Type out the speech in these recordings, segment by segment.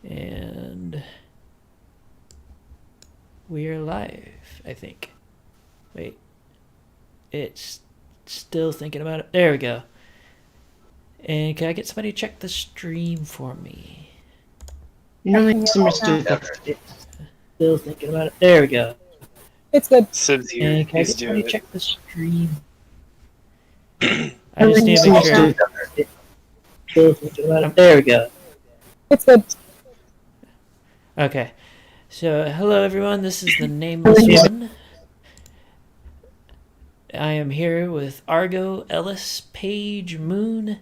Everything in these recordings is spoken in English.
And we are live, I think. Wait. It's still thinking about it. There we go. And can I get somebody to check the stream for me? Still thinking about it. There we go. It's good. Sid's here. And can I He's get somebody doing to it. check the stream? I just need to make sure. Still thinking about it. There we go. It's good. Okay. So, hello everyone. This is the Nameless one. I am here with Argo, Ellis, Paige, Moon,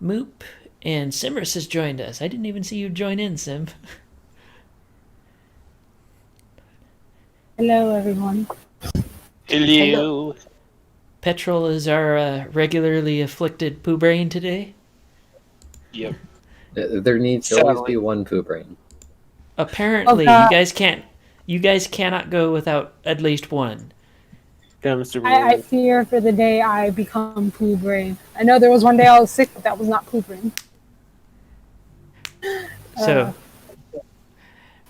Moop, and Simris has joined us. I didn't even see you join in, Sim. Hello, everyone. Hello. Petrol is our regularly afflicted poo brain today. Yep. There needs to always be one poo brain. Apparently, you guys cannot go without at least one. Yeah, Mr. I fear for the day I become poo brain. I know there was one day I was sick, but that was not poo brain. So,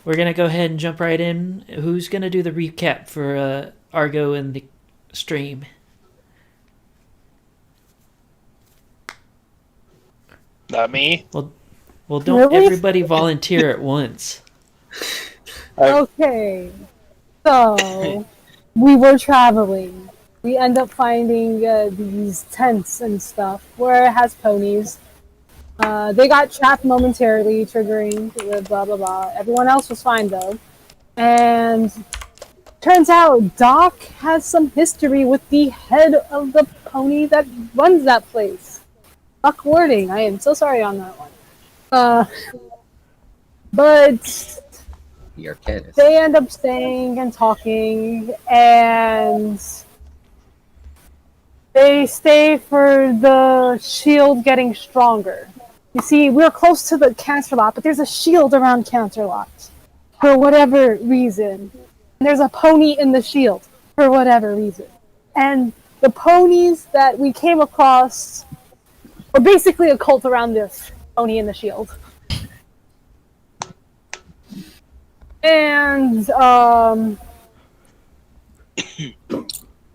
we're going to go ahead and jump right in. Who's going to do the recap for Argo and the stream? Not me. Well, don't everybody volunteer at once. Okay. So, we were traveling. We end up finding these tents and stuff where it has ponies. They got trapped momentarily, triggering blah blah blah. Everyone else was fine though. And turns out Doc has some history with the head of the pony that runs that place. Doc Warding, I am so sorry on that one. But they end up staying and talking, and they stay for the shield getting stronger. You see, we're close to the Canterlot, but there's a shield around Canterlot for whatever reason. And there's a pony in the shield for whatever reason. And the ponies that we came across were basically a cult around this pony in the shield. And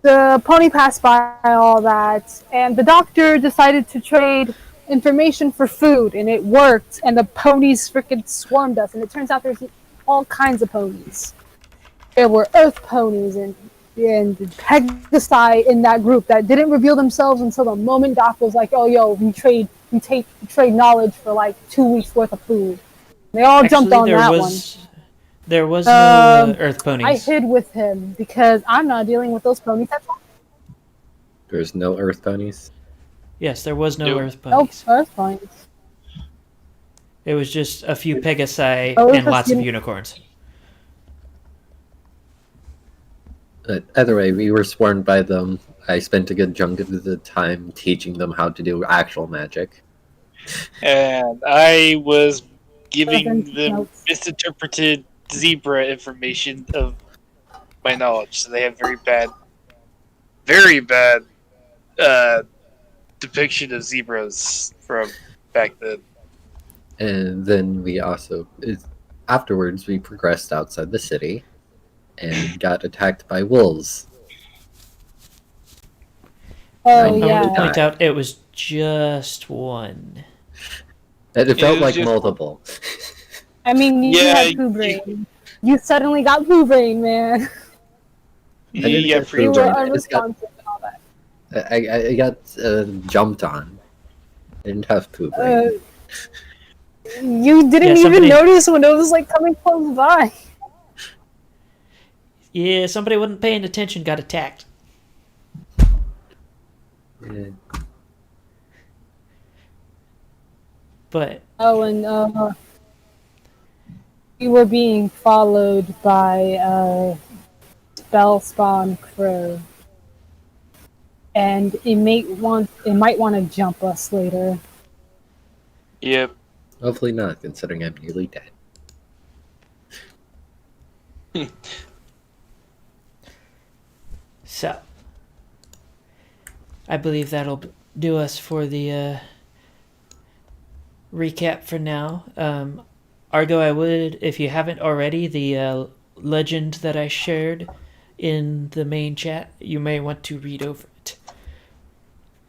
the pony passed by all that, and the doctor decided to trade information for food, and it worked, and the ponies freaking swarmed us, and it turns out there's all kinds of ponies. There were earth ponies and Pegasi in that group that didn't reveal themselves until the moment Doc was like, "Oh, yo, we trade knowledge for like 2 weeks worth of food." They all jumped on that one. There was no earth ponies. I hid with him because I'm not dealing with those ponies at all. There's no earth ponies? Yes, there was no earth ponies. No earth ponies. It was just a few Pegasi and lots of unicorns. Either way, we were swarmed by them. I spent a good chunk of the time teaching them how to do actual magic. And I was giving them misinterpreted zebra information of my knowledge. So they have very bad depiction of zebras from back then. And then we also, afterwards, we progressed outside the city and got attacked by wolves. Oh, I yeah. want to point out it was just one. It felt like multiple. I mean, you had poo brain. You suddenly got poo brain, man. You were unresponsive and all that. I got jumped on. I didn't have poo brain. You didn't even notice when it was like coming close by. Yeah, somebody wasn't paying attention, got attacked. Yeah. But and we were being followed by spell spawn crow, and it might want to jump us later. Yep. Hopefully not, considering I'm nearly dead. So, I believe that'll do us for the recap for now. Argo, I would, if you haven't already, the legend that I shared in the main chat, you may want to read over it.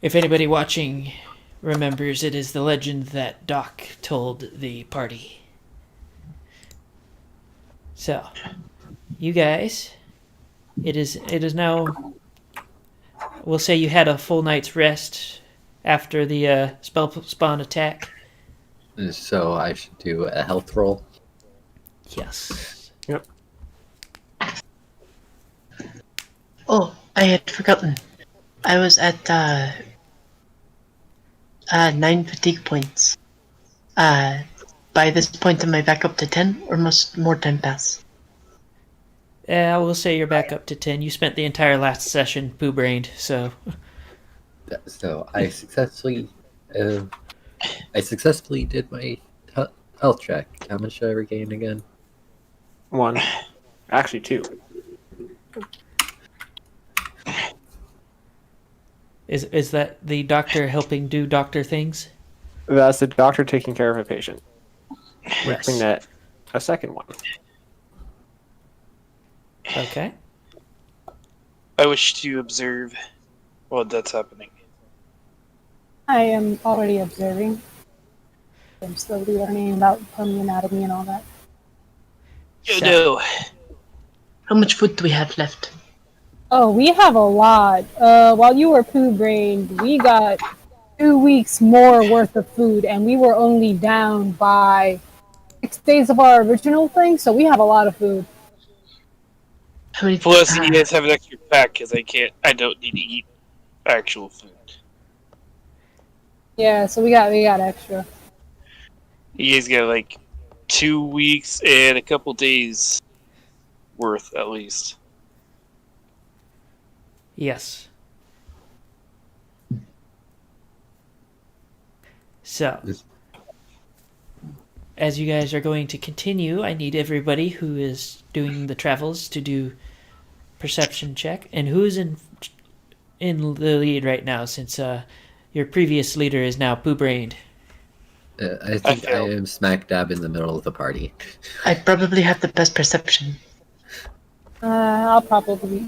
If anybody watching remembers, it is the legend that Doc told the party. So, you guys, it is now. We'll say you had a full night's rest after the spell spawn attack. So I should do a health roll. Yes. Yep. Oh, I had forgotten. I was at 9 fatigue points. By this point, am I back up to 10, or must more time pass? I will say you're back up to 10. You spent the entire last session poo-brained, so... So I successfully did my health check. How much did I regain again? 1. Actually, 2. Is that the doctor helping do doctor things? That's the doctor taking care of a patient. Yes. Bring that a second one. Okay. I wish to observe while that's happening. I am already observing. I'm slowly learning about pony anatomy and all that. You do. How much food do we have left? Oh, we have a lot. While you were poo-brained, we got 2 weeks more worth of food, and we were only down by 6 days of our original thing, so we have a lot of food. How many? Plus, you guys have an extra pack because I don't need to eat actual food. Yeah, so we got extra. You guys got like 2 weeks and a couple days worth at least. Yes. So, as you guys are going to continue, I need everybody who is doing the travels to do perception check. And who is in the lead right now, since your previous leader is now poo-brained? I think I am smack dab in the middle of the party. I probably have the best perception. I'll probably.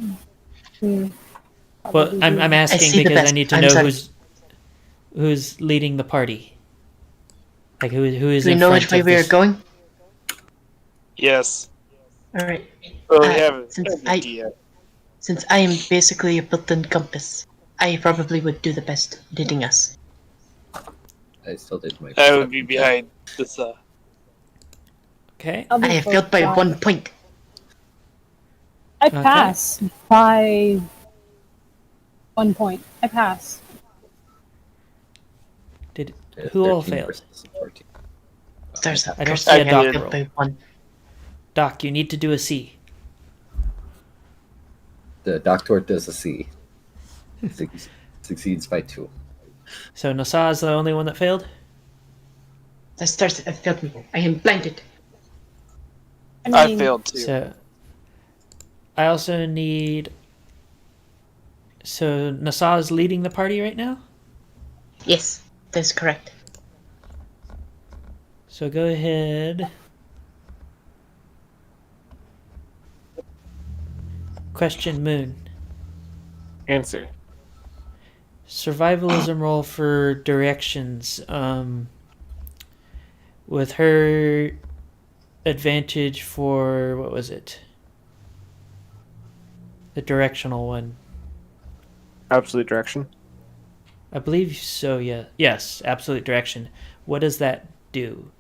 Well, I'm asking see the because I best. need to I'm know sorry. who's leading the party. Like who is Do we in know front which way of we are this? going? Yes. All right. Well, we have since an idea. Since I am basically a built-in compass, I probably would do the best leading us. I still did my. I would be perception check. behind this. Okay. I'll be I have close failed by 1 point. I Okay. pass by 1 point. I pass. Did who all 13 failed? versus 14. There's a I don't person see a that doc failed roll. by 1. Doc, you need to do a C. The doctor does a C. Succeeds by 2. So Nasa is the only one that failed? The stars have failed me. I am blinded. I mean, failed too. So I also need. So Nasa is leading the party right now? Yes, that's correct. So go ahead. Question Moon. Answer. Survivalism roll for directions. With her advantage for what was it? The directional one. Absolute direction. I believe so, yeah. Yes, absolute direction. What does that do?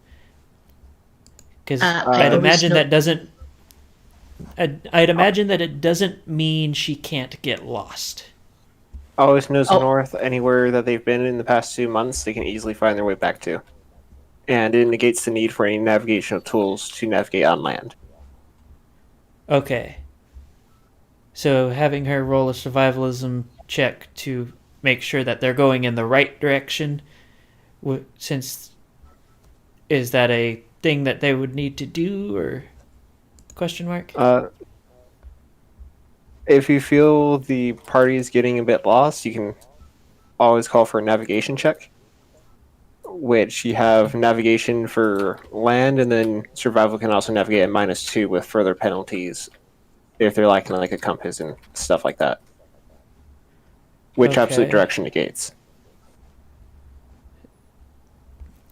Because I'd imagine that doesn't... I'd imagine that it doesn't mean she can't get lost. Always knows the Oh. north. Anywhere that they've been in the past 2 months, they can easily find their way back to. And it negates the need for any navigational tools to navigate on land. Okay. So having her roll a survivalism check to make sure that they're going in the right direction, since is that a thing that they would need to do, or question mark? If you feel the party is getting a bit lost, you can always call for a navigation check. which you have navigation for land, and then survival can also navigate at -2 with further penalties if they're lacking like a compass and stuff like that. Which absolute Okay. direction negates.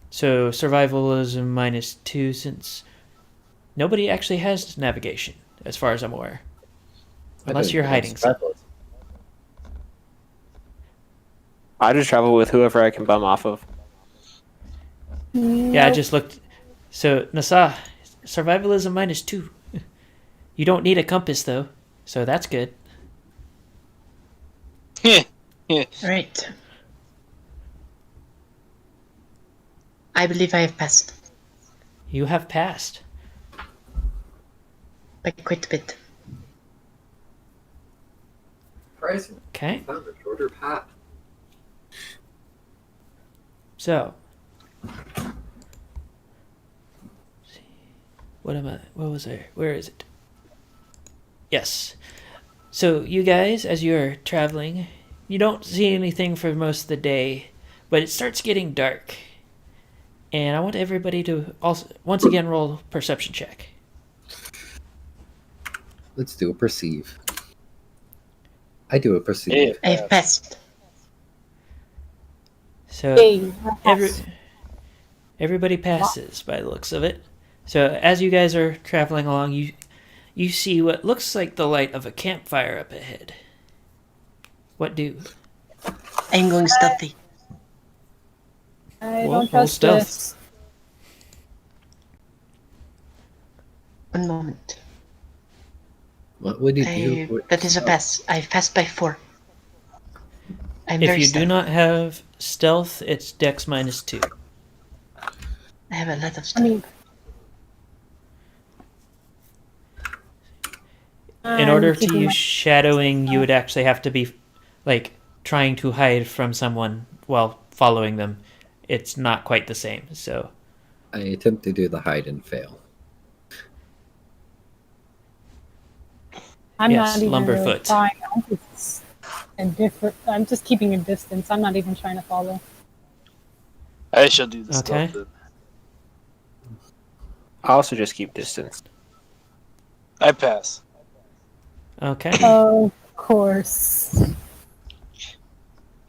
So survival is a -2 since nobody actually has navigation, as far as I'm aware. Unless you're hiding something. I just travel with whoever I can bum off of. Yeah, I Nope. just looked. So Nasa, survival is a -2. You don't need a compass though, so that's good. Right. I believe I have passed You have passed. by quite a bit. Surprising. Okay. Found a shorter path. So, what am I? What was I? Where is it? Yes. So you guys, as you're traveling, you don't see anything for most of the day, but it starts getting dark. And I want everybody to also once again roll perception check. Let's do a perceive. I do a perceive. Yeah. I have passed. So Hey, every, everybody passes by the looks of it. So as you guys are traveling along, you see what looks like the light of a campfire up ahead. What do? I'm going stealthy. I Well, don't roll trust stealth. this. One moment. What would you do? That is a pass. I've passed by 4. I'm If very you do stealthy. not have stealth, it's Dex -2. I have a lot of I stuff. mean, In I'm order to keeping use my- shadowing, you would actually have to be like trying to hide from someone while following them. It's not quite the same. So I attempt to do the hide and fail. I'm yes, not even really Lumberfoot. trying. I'm just keeping a distance. I'm not even trying to follow. I shall do the Okay. stealth then. I also just keep distance. I pass. Okay. Of course.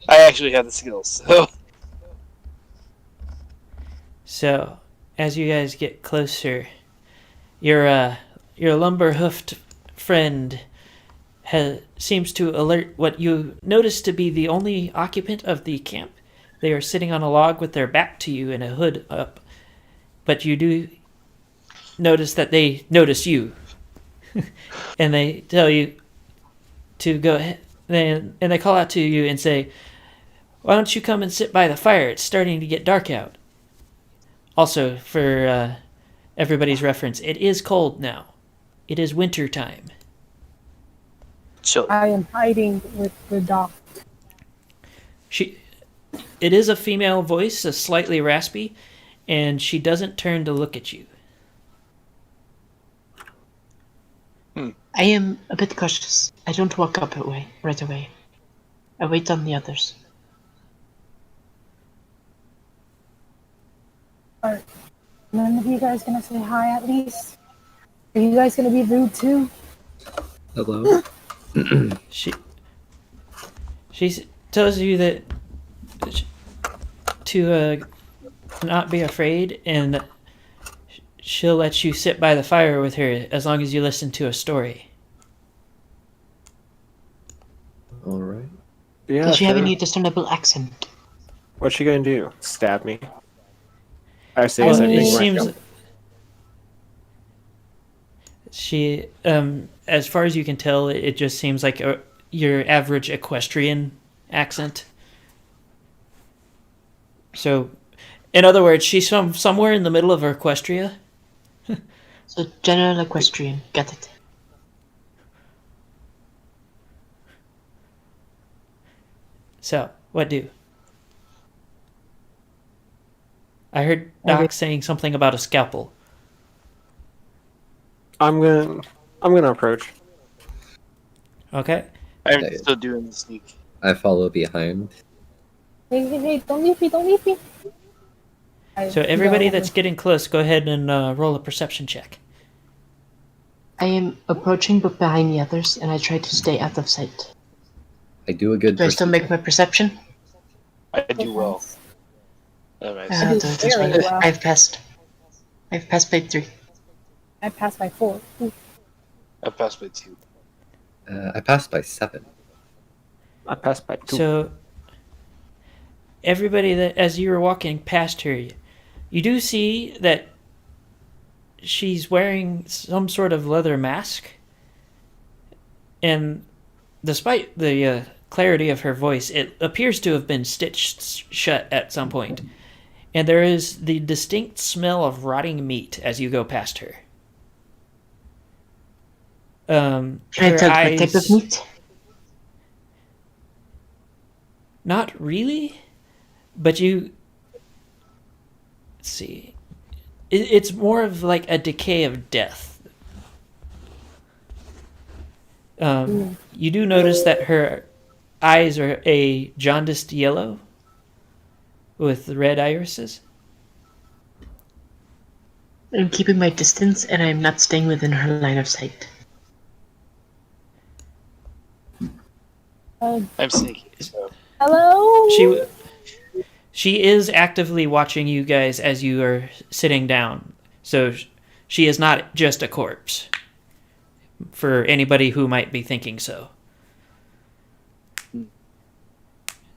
I actually have the skills, so So as you guys get closer, your lumber hoofed friend seems to alert what you notice to be the only occupant of the camp. They are sitting on a log with their back to you and a hood up, but you do notice that they notice you, and they tell you to go ahead. And they call out to you and say, "Why don't you come and sit by the fire? It's starting to get dark out." Also, for everybody's reference, it is cold now. It is winter time. chill. I am hiding with the doc. It is a female voice, a slightly raspy, and she doesn't turn to look at you. I am a bit cautious. I don't walk up right away. I wait on the others. Are none of you guys gonna say hi at least? Are you guys gonna be rude too? Hello? She tells you that to not be afraid, and she'll let you sit by the fire with her as long as you listen to a story. Alright. Yeah, Does she have sure. any discernible accent? What's she gonna do? Stab me? I say Well, as I it make my seems jump. she, as far as you can tell, it just seems like your average equestrian accent. So, in other words, she's from somewhere in the middle of Equestria. So, general equestrian. Got it. So, what do? I heard Doc saying something about a scalpel. I'm gonna approach. Okay. I'm Okay. still doing the sneak. I follow behind. Hey, don't leave me, don't leave me. So everybody that's getting close, go ahead and roll a perception check. I am approaching but behind the others, and I try to stay out of sight. I do a good Do I still make my perception? I do well. I I'll do do it this very one. well. I've passed by 3. I passed by 4. Ooh. I passed by 2. I passed by 7. I passed by 2. So everybody that as you were walking past her, you do see that she's wearing some sort of leather mask, and despite the clarity of her voice, it appears to have been stitched shut at some point. And there is the distinct smell of rotting meat as you go past her. Can I tell what type of meat? Not really, but you... Let's see. It's more of like a decay of death. You do notice that her eyes are a jaundiced yellow with red irises. I'm keeping my distance, and I'm not staying within her line of sight. I'm sneaky, so Hello? She is actively watching you guys as you are sitting down. So she is not just a corpse. For anybody who might be thinking so.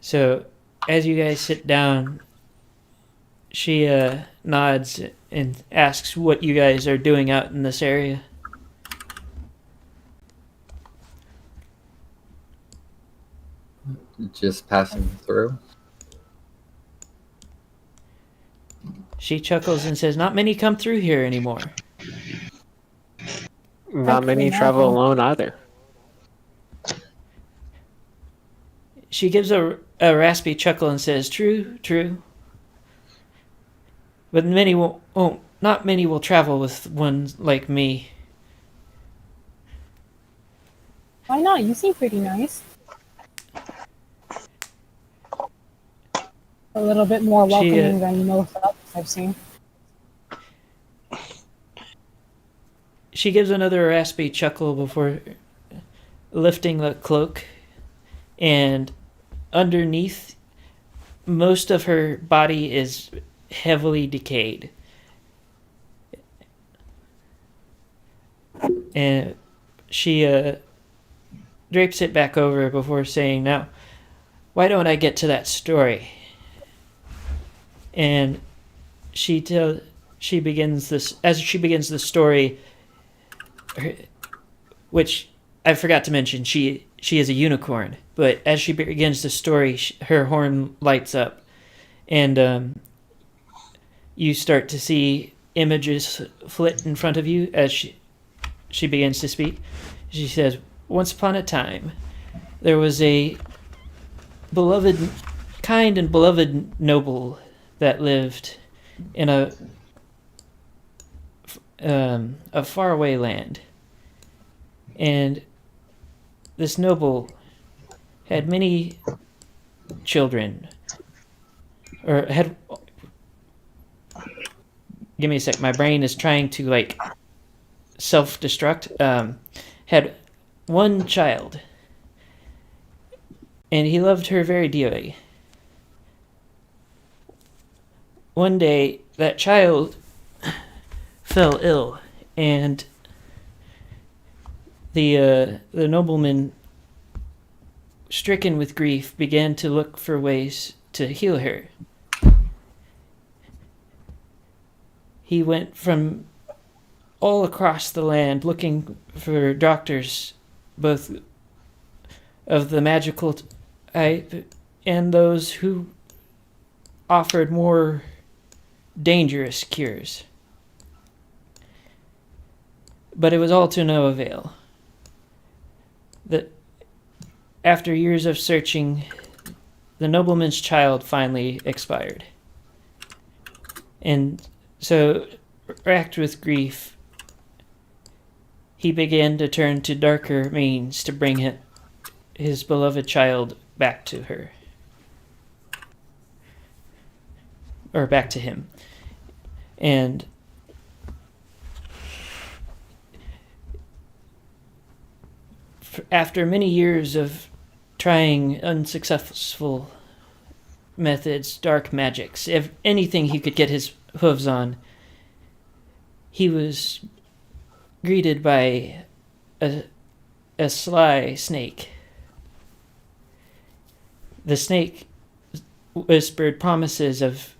So as you guys sit down, she nods and asks what you guys are doing out in this area. Just passing through. She chuckles and says, "Not many come through here anymore." Not many travel alone either. She gives a raspy chuckle and says, "True, true. But many not many will travel with one like me." Why not? You seem pretty nice. A little bit more welcoming than most others I've seen. She gives another raspy chuckle before lifting the cloak, and underneath, most of her body is heavily decayed. And she drapes it back over before saying, "Now, why don't I get to that story?" And she begins this as she begins the story, which I forgot to mention. She is a unicorn, but as she begins the story, her horn lights up, and you start to see images flit in front of you as she begins to speak. She says, "Once upon a time, there was a kind and beloved noble that lived in a faraway land. And this noble had many children, or had... Give me a sec, my brain is trying to, self-destruct. Had one child, and he loved her very dearly. One day, that child fell ill, and the nobleman, stricken with grief, began to look for ways to heal her. He went from all across the land looking for doctors, both of the magical type and those who offered more dangerous cures. But it was all to no avail. After years of searching, the nobleman's child finally expired. And so, racked with grief, he began to turn to darker means to bring his beloved child back to her. Or back to him. And after many years of trying unsuccessful methods, dark magics, if anything he could get his hooves on, he was greeted by a sly snake. The snake whispered promises of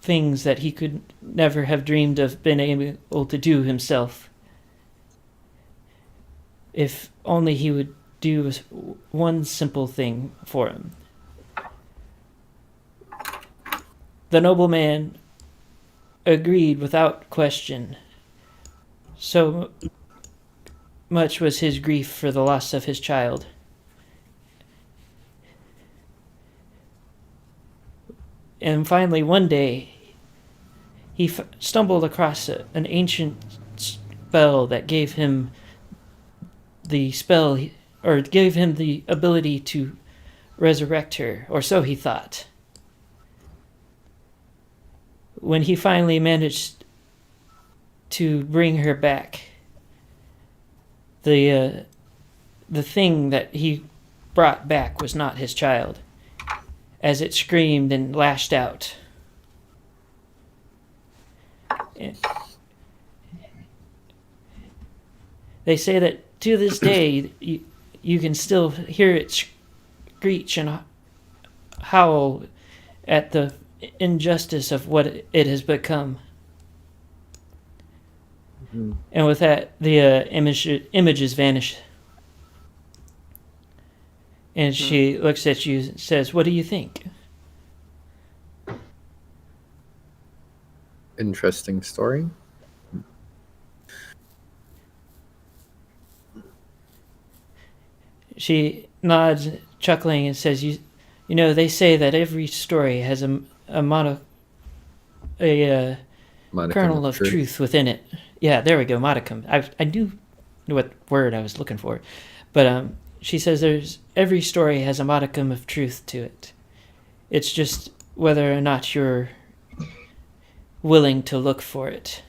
things that he could never have dreamed of being able to do himself. If only he would do one simple thing for him. The nobleman agreed without question. So much was his grief for the loss of his child. And finally, one day, he stumbled across an ancient spell that gave him the spell, or gave him the ability to resurrect her, or so he thought. When he finally managed to bring her back, the thing that he brought back was not his child, as it screamed and lashed out. They say that to this day, you can still hear it screech and howl at the injustice of what it has become. Mhm. And with that, the images vanish. And she looks at you and says, "What do you think?" Interesting story. She nods, chuckling, and says, "You know, they say that every story has a Modicum kernel of truth within it." Yeah, there we go, modicum. I knew what word I was looking for, but she says every story has a modicum of truth to it. It's just whether or not you're willing to look for it.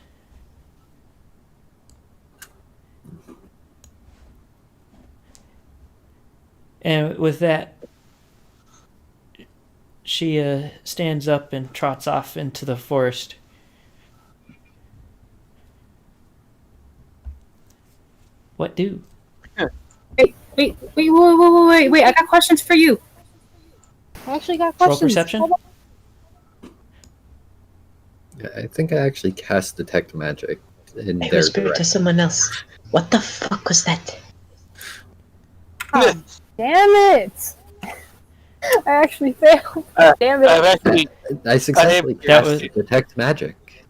And with that, she stands up and trots off into the forest. What do? Wait! I got questions for you. I actually got Roll questions. perception? Yeah, I think I actually cast detect magic in I their whispered to direction. someone else. What the fuck was that? God damn it! I actually failed. Damn it. I've actually I successfully That cast was- detect magic.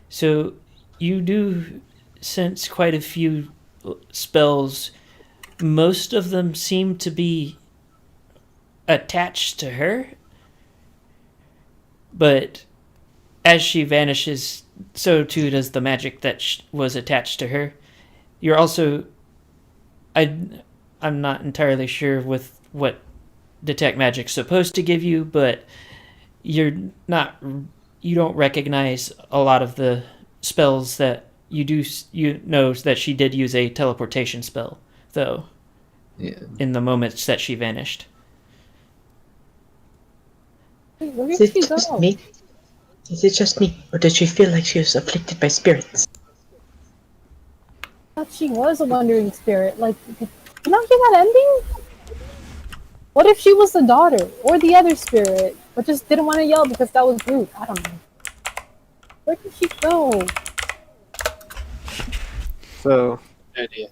So you do sense quite a few spells. Most of them seem to be attached to her, but as she vanishes, so too does the magic that was attached to her. You're also, I'm not entirely sure with what detect magic's supposed to give you, but you don't recognize a lot of the spells that you know that she did use a teleportation spell, though, Yeah. in the moments that she vanished. Wait, where Is did it she just go? me? Is it just me? Or did she feel like she was afflicted by spirits? I thought she was a wandering spirit. Like, did you not get that ending? What if she was the daughter or the other spirit, but just didn't want to yell because that was rude? I don't know. Where did she go? So, idea.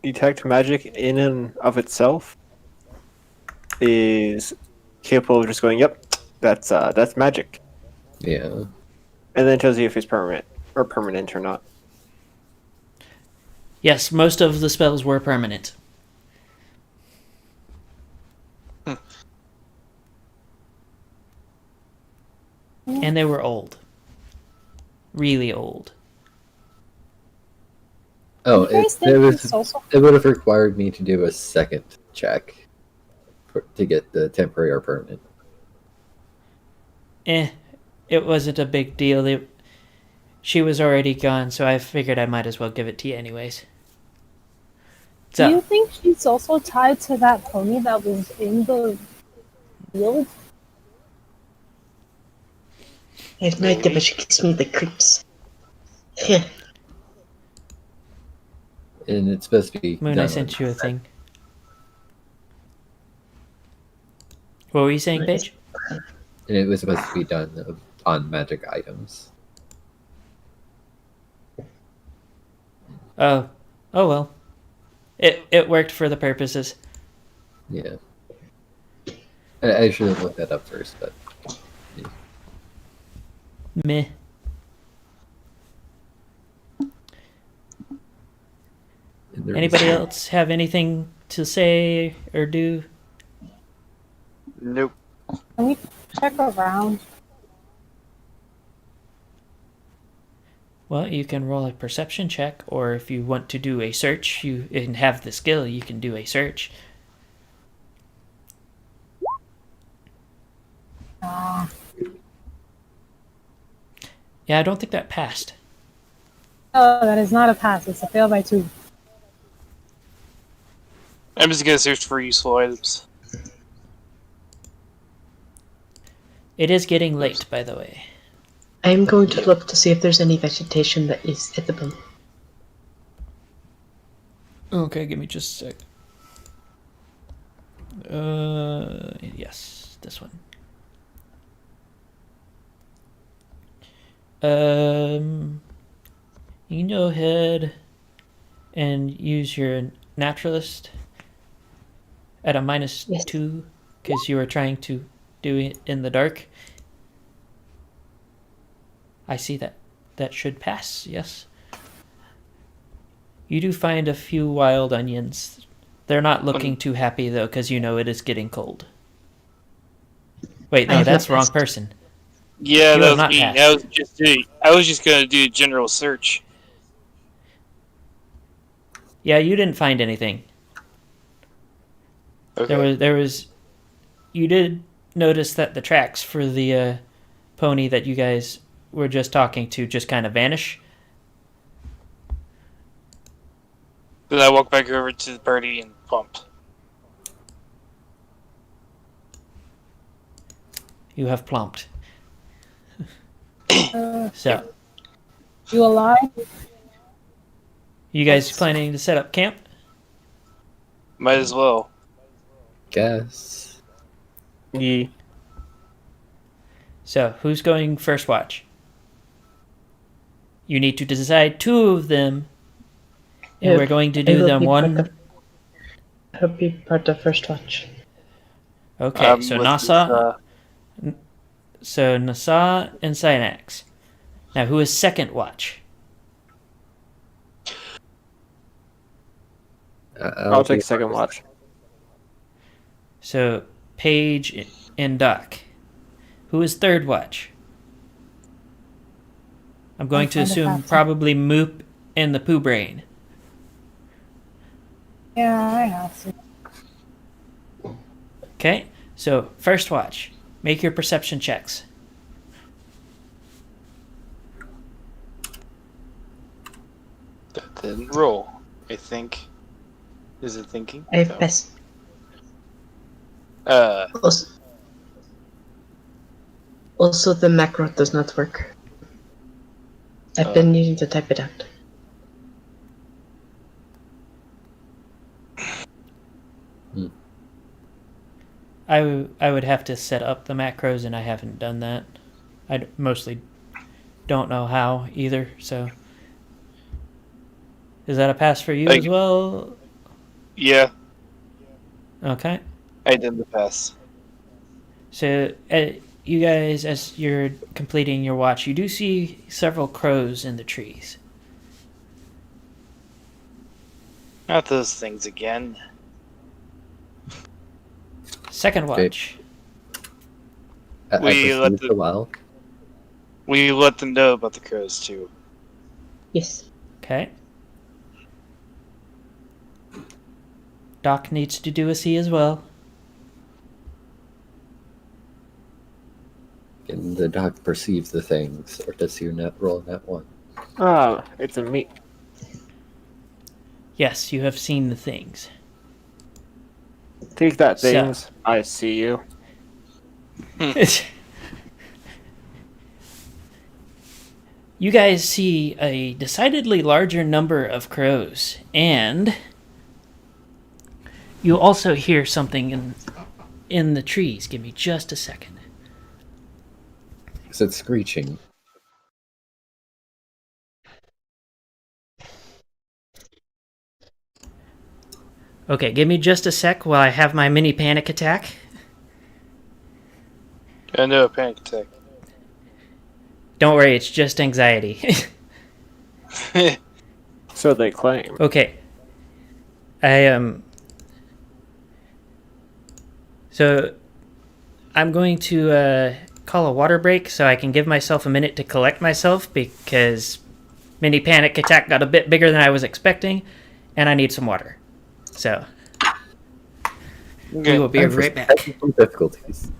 detect magic in and of itself is capable of just going, "Yep, that's magic," Yeah. and then tells you if it's permanent or not. Yes, most of the spells were permanent. And they were old. Really old. Oh, You guys it think was. it's also It would have required me to do a second check to get the temporary or permanent. it wasn't a big deal. She was already gone, so I figured I might as well give it to you anyways. Do you So, think she's also tied to that pony that was in the field? I have no idea, but she gives me the creeps. Yeah. And it's supposed to be Moon, I done sent on, you a thing. What were you saying, Paige? and it was supposed to be done on magic items. Oh, oh well. It worked for the purposes. Yeah. I should have looked that up first, but Meh. Anybody else have anything to say or do? Nope. Can we check around? Well, you can roll a perception check, or if you want to do a search, you and have the skill, you can do a search. Yeah, I don't think that passed. Oh, that is not a pass. It's a fail by 2. I'm just gonna search for useful items. It is getting late, by the way. I'm going to look to see if there's any vegetation that is edible. Okay, give me just a sec. Yes, this one. You can go ahead and use your naturalist at a minus Yes. 2 because you were trying to do it in the dark. I see that. That should pass, yes. You do find a few wild onions. They're not looking too happy though, because you know it is getting cold. Wait, I no, have that's not wrong passed. person. Yeah, You that have was not me. passed. I was just gonna do a general search. Yeah, you didn't find anything. Okay. There was. You did notice that the tracks for the pony that you guys were just talking to just kind of vanish. Then I walk back over to the party and pump. You have plomped. So, You alive? you guys planning to set up camp? Might as well. guess. Yeah. So, who's going first watch? You need to decide 2 of them, and we're going to do them one. I'll be part of first watch. Okay, so With Nasa, Nasa and Synax. Now, who is second watch? I'll take second watch. So Paige and Doc. Who is third watch? I'm going to assume probably Moop and the Pooh Brain. Yeah, I have to. Okay, so first watch. Make your perception checks. That didn't roll. I think. Is it thinking? I have No. passed. Also, the macro does not work. I've been needing to type it out. I would have to set up the macros, and I haven't done that. I mostly don't know how either. So, is that a pass for you as well? Yeah, Okay. I did the pass. So, you guys, as you're completing your watch, you do see several crows in the trees. Not those things again. Second watch. We let a while. We let them know about the crows too. Yes. Okay. Doc needs to do a C as well. Can the dog perceive the things, or does he roll net one? It's a me. Yes, you have seen the things. Take that, So- things. I see you. You guys see a decidedly larger number of crows, and you also hear something in the trees. Give me just a second. Is it screeching? Okay, give me just a sec while I have my mini panic attack. I know, a panic attack. Don't worry, it's just anxiety. So they claim. Okay. So I'm going to call a water break so I can give myself a minute to collect myself because mini panic attack got a bit bigger than I was expecting, and I need some water. So we will be Time for right back. technical difficulties.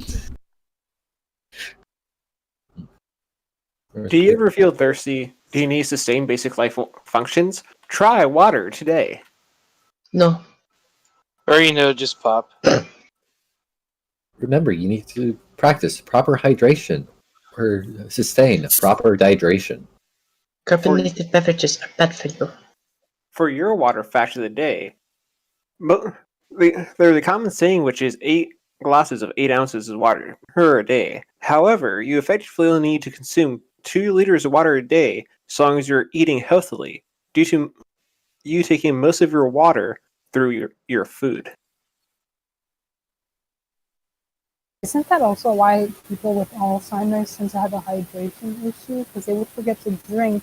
Do you ever feel thirsty? Do you need sustained basic life functions? Try water today. No. Or, just pop. Remember, you need to practice proper hydration or sustain proper dehydration. Carbonated beverages are bad for you. For your water fact of the day, there's a common saying which is 8 glasses of 8 ounces of water per day. However, you effectively only need to consume 2 liters of water a day as long as you're eating healthily, due to you taking most of your water through your food. Isn't that also why people with Alzheimer's tend to have a hydration issue? Because they would forget to drink.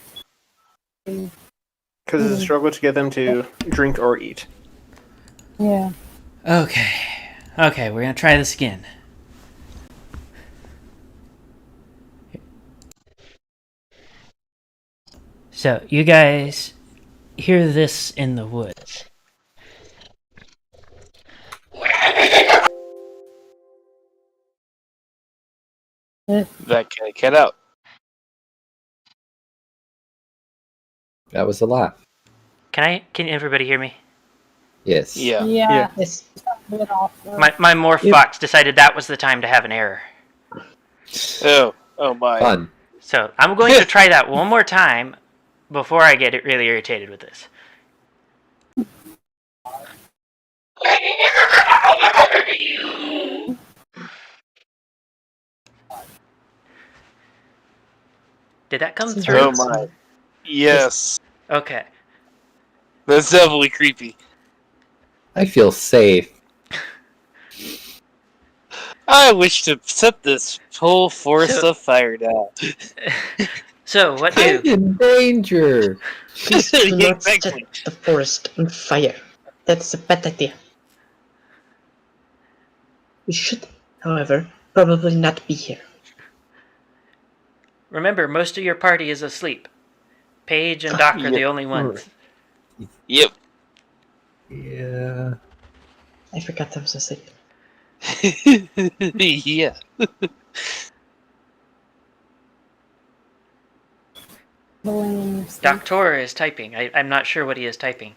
Because it's a struggle to get them to drink or eat. Yeah. Okay, we're gonna try this again. So, you guys hear this in the woods. That can cut out. That was a laugh. Can everybody hear me? Yes. Yeah. Yeah. Yes. A bit off. My morph box decided that was the time to have an error. Oh my. Fun. So, I'm going to try that one more time before I get really irritated with this. Did that come through? Oh my. Yes. Okay. That's definitely creepy. I feel safe. I wish to set this whole forest afire now. So, what do? I'm in danger. Please do Yeah, not set exactly. the forest on fire. That's a bad idea. We should, however, probably not be here. Remember, most of your party is asleep. Paige and Doc are the only ones. Yep. Yeah. I forgot I was asleep. Yeah. Doctor is typing. I'm not sure what he is typing.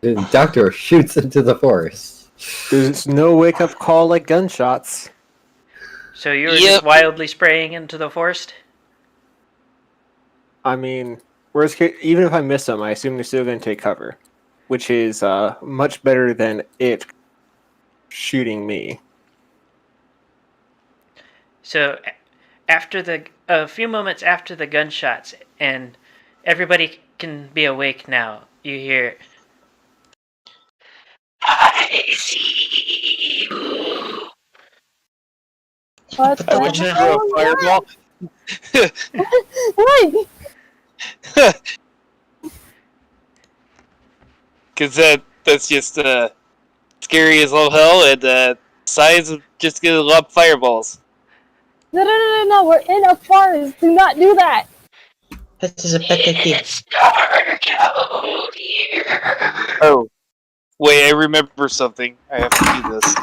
The doctor shoots into the forest. There's no wake-up call like gunshots. So you're just wildly spraying into the forest? I mean, even if I miss them, I assume they're still going to take cover, which is much better than it shooting me. So, a few moments after the gunshots, and everybody can be awake now, you hear, "I see you." What I wish I threw a fireball. Wait! Because that's just scary as all hell, and size of just gonna lob fireballs. No, we're in a forest. Do not do that. That is a bad idea. It's dark out. Oh, wait, I remember something. I have to do this.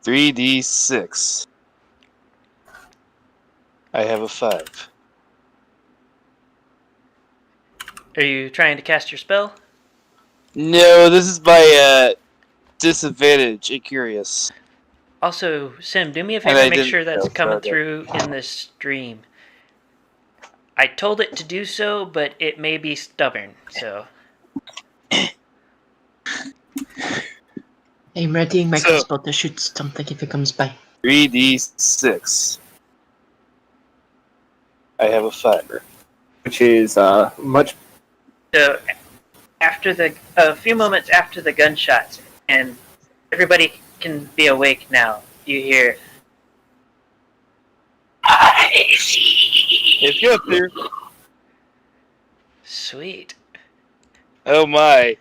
3d6. I have a 5. Are you trying to cast your spell? No, this is my disadvantage. Curious. Also, Sim, do me a And favor, I make didn't sure that's know, coming okay. through in this stream. I told it to do so, but it may be stubborn, so... I'm readying my So- crossbow to shoot something if it comes by. 3d6. I have a 5. Which is much. So, a few moments after the gunshots, and everybody can be awake now, you hear... I see. It's good there. Sweet. Oh my.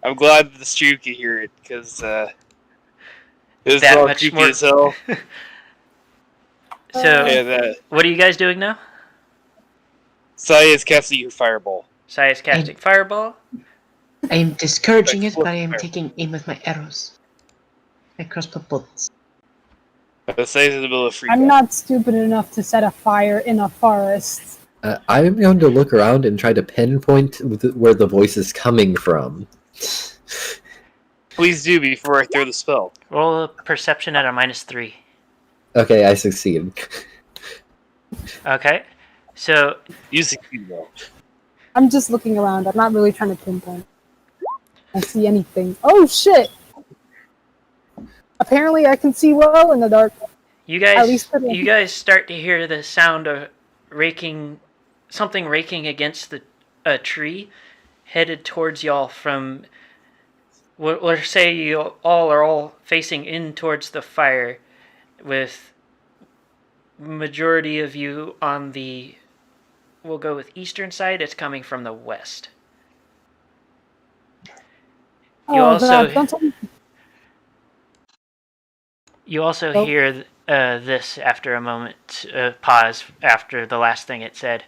I'm glad the stream can hear it, because it was That all much creepy more... as hell. So, And what are you guys doing now? Saya is casting your fireball. Sai is casting Fireball. I am discouraging it, but I Explosive am fire. taking aim with my arrows. My crossbow bolts. Saya's in the middle of freak I'm out. not stupid enough to set a fire in a forest. I'm going to look around and try to pinpoint where the voice is coming from. Please do before I throw the spell. Roll a perception at a -3. Okay, I succeed. Okay. So, You succeed though. I'm just looking around. I'm not really trying to pinpoint. I see anything. Oh shit! Apparently, I can see well in the dark. you At least guys for me. you guys start to hear the sound of something raking against a tree headed towards y'all from... Let's say you all are all facing in towards the fire, with majority of you on the... We'll go with eastern side. It's coming from the west. You Oh also god! Don't tell me. You also Nope. hear this after a moment pause after the last thing it said.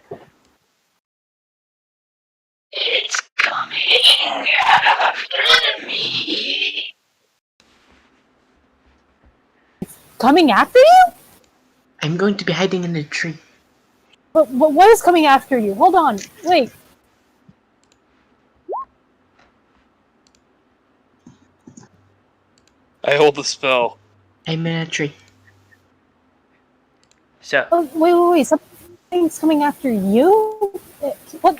It's coming after me. Coming after you? I'm going to be hiding in a tree. But what is coming after you? Hold on. Wait. I hold the spell. I'm in a tree. So, Oh, wait. Something's coming after you? What?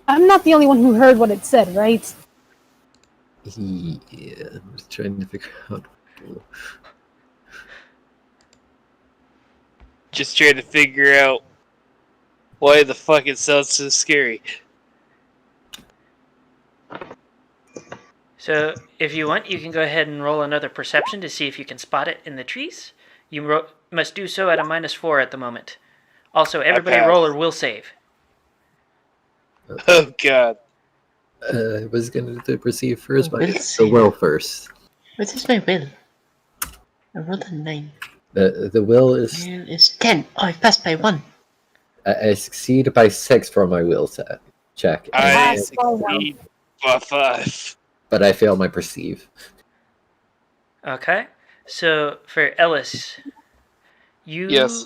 I'm not the only one who heard what it said, right? Yeah, I'm just trying to figure out. Just trying to figure out why the fuck it sounds so scary. so if you want, you can go ahead and roll another perception to see if you can spot it in the trees. You must do so at a -4 at the moment. Also, everybody pass. roll or will save. Oh god. I was going to perceive first, but Will the save. will first. What is my will? I rolled a 9. The will is Will is 10. Oh, I passed by 1. I succeed by 6 for my will check, I Pass by one. succeed by 5. but I fail my perceive. Okay. So for Ellis, you Yes.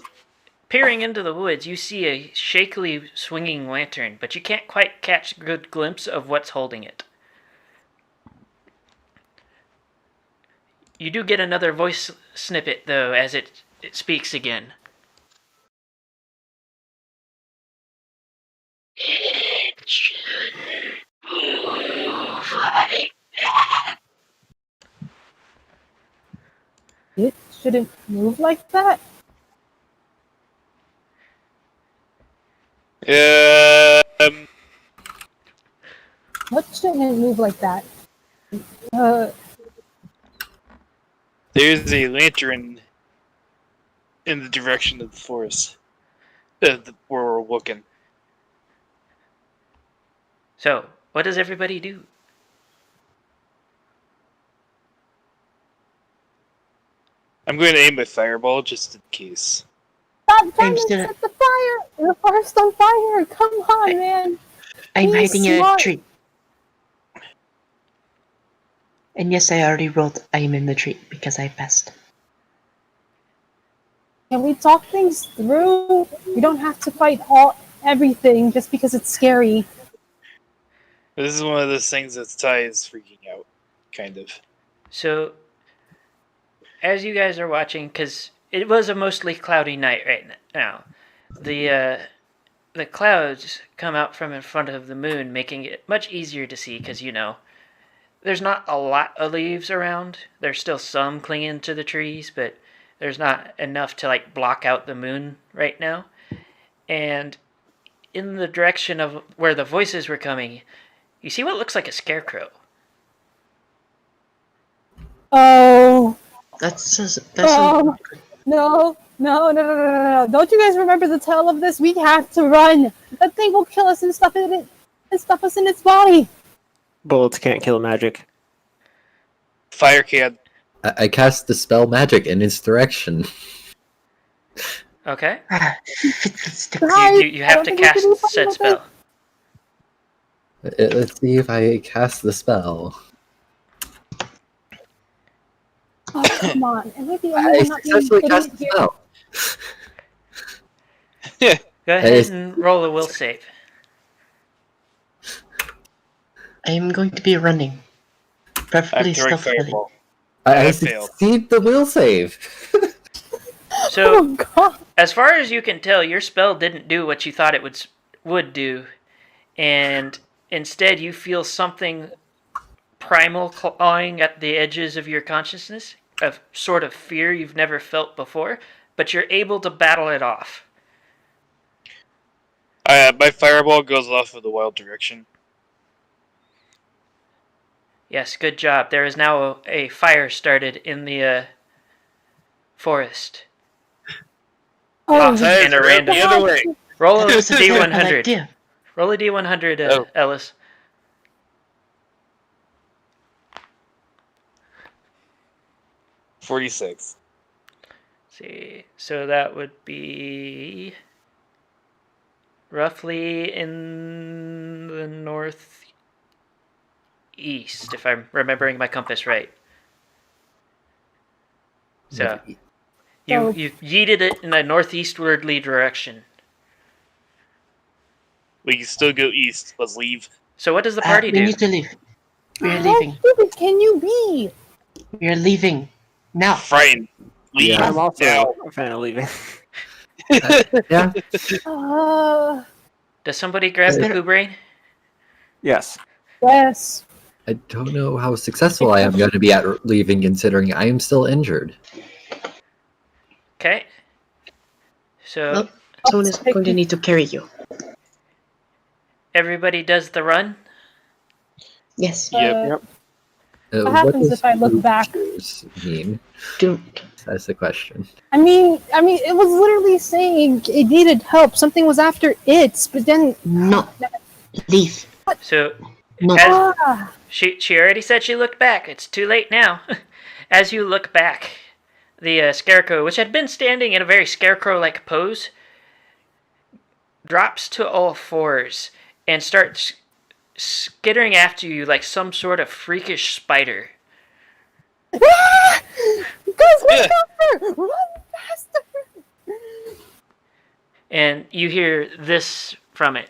peering into the woods, you see a shakily swinging lantern, but you can't quite catch a good glimpse of what's holding it. You do get another voice snippet, though, as it speaks again. It shouldn't move like that. It shouldn't move like that? What shouldn't it move like that? There's a lantern in the direction of the forest. Where we're looking. So, what does everybody do? I'm going to aim my fireball just in case. Stop trying I'm to still. set the fire! The forest on fire! Come on, man! I'm Be hiding in a smart. tree. And yes, I already rolled. I am in the tree because I passed. Can we talk things through? We don't have to fight everything just because it's scary. This is one of those things that Ty is freaking out, kind of. So, as you guys are watching, because it was a mostly cloudy night right now, the clouds come out from in front of the moon, making it much easier to see. Because there's not a lot of leaves around. There's still some clinging to the trees, but there's not enough to like block out the moon right now. And in the direction of where the voices were coming, you see what looks like a scarecrow. Oh. That's No, no, no, no, no, no. Don't you guys remember the tale of this? We have to run. That thing will kill us and stuff us in its body. Bullets can't kill magic. Fire can. I cast Dispel Magic in its direction. Okay. Guys, You have to cast said spell. Let's see if I cast the spell. Oh, come on. Am I the I only one not being successfully idiot cast the here? spell. Go ahead and roll a will save. I am going to be running. Preferably I'm throwing stealthily. fireball. I failed. succeed the will save. So, Oh, God. as far as you can tell, your spell didn't do what you thought it would do, and instead you feel something primal clawing at the edges of your consciousness, a sort of fear you've never felt before, but you're able to battle it off. My fireball goes off of the wild direction. Yes, good job. There is now a fire started in the forest. Oh, Off in a random. The other way. Roll a That's a terrible D100. idea. Roll a D100, Oh. Ellis. $46. See, so that would be roughly in the northeast, if I'm remembering my compass right. So you yeeted it in a northeastwardly direction. We can still go east. Let's leave. So what does the party We do? need to leave. We are How leaving. stupid can you be? We are leaving. Now. Frightened. Leave. Yeah. I'm also now. a fan of leaving. Yeah. Does somebody grab the poo brain? Yes. Yes. I don't know how successful I am going to be at leaving, considering I am still injured. Okay. So Well, someone is going to need to carry you. everybody does the run? Yes. Yep. What happens does if I look blue back? shoes mean? Don't. That's the question. I mean, it was literally saying it needed help. Something was after it, but then No. Leave. So No. as she already said she looked back. It's too late now. As you look back, the scarecrow, which had been standing in a very scarecrow-like pose, drops to all fours and starts skittering after you like some sort of freakish spider. Guys, run faster! Run faster! And you hear this from it.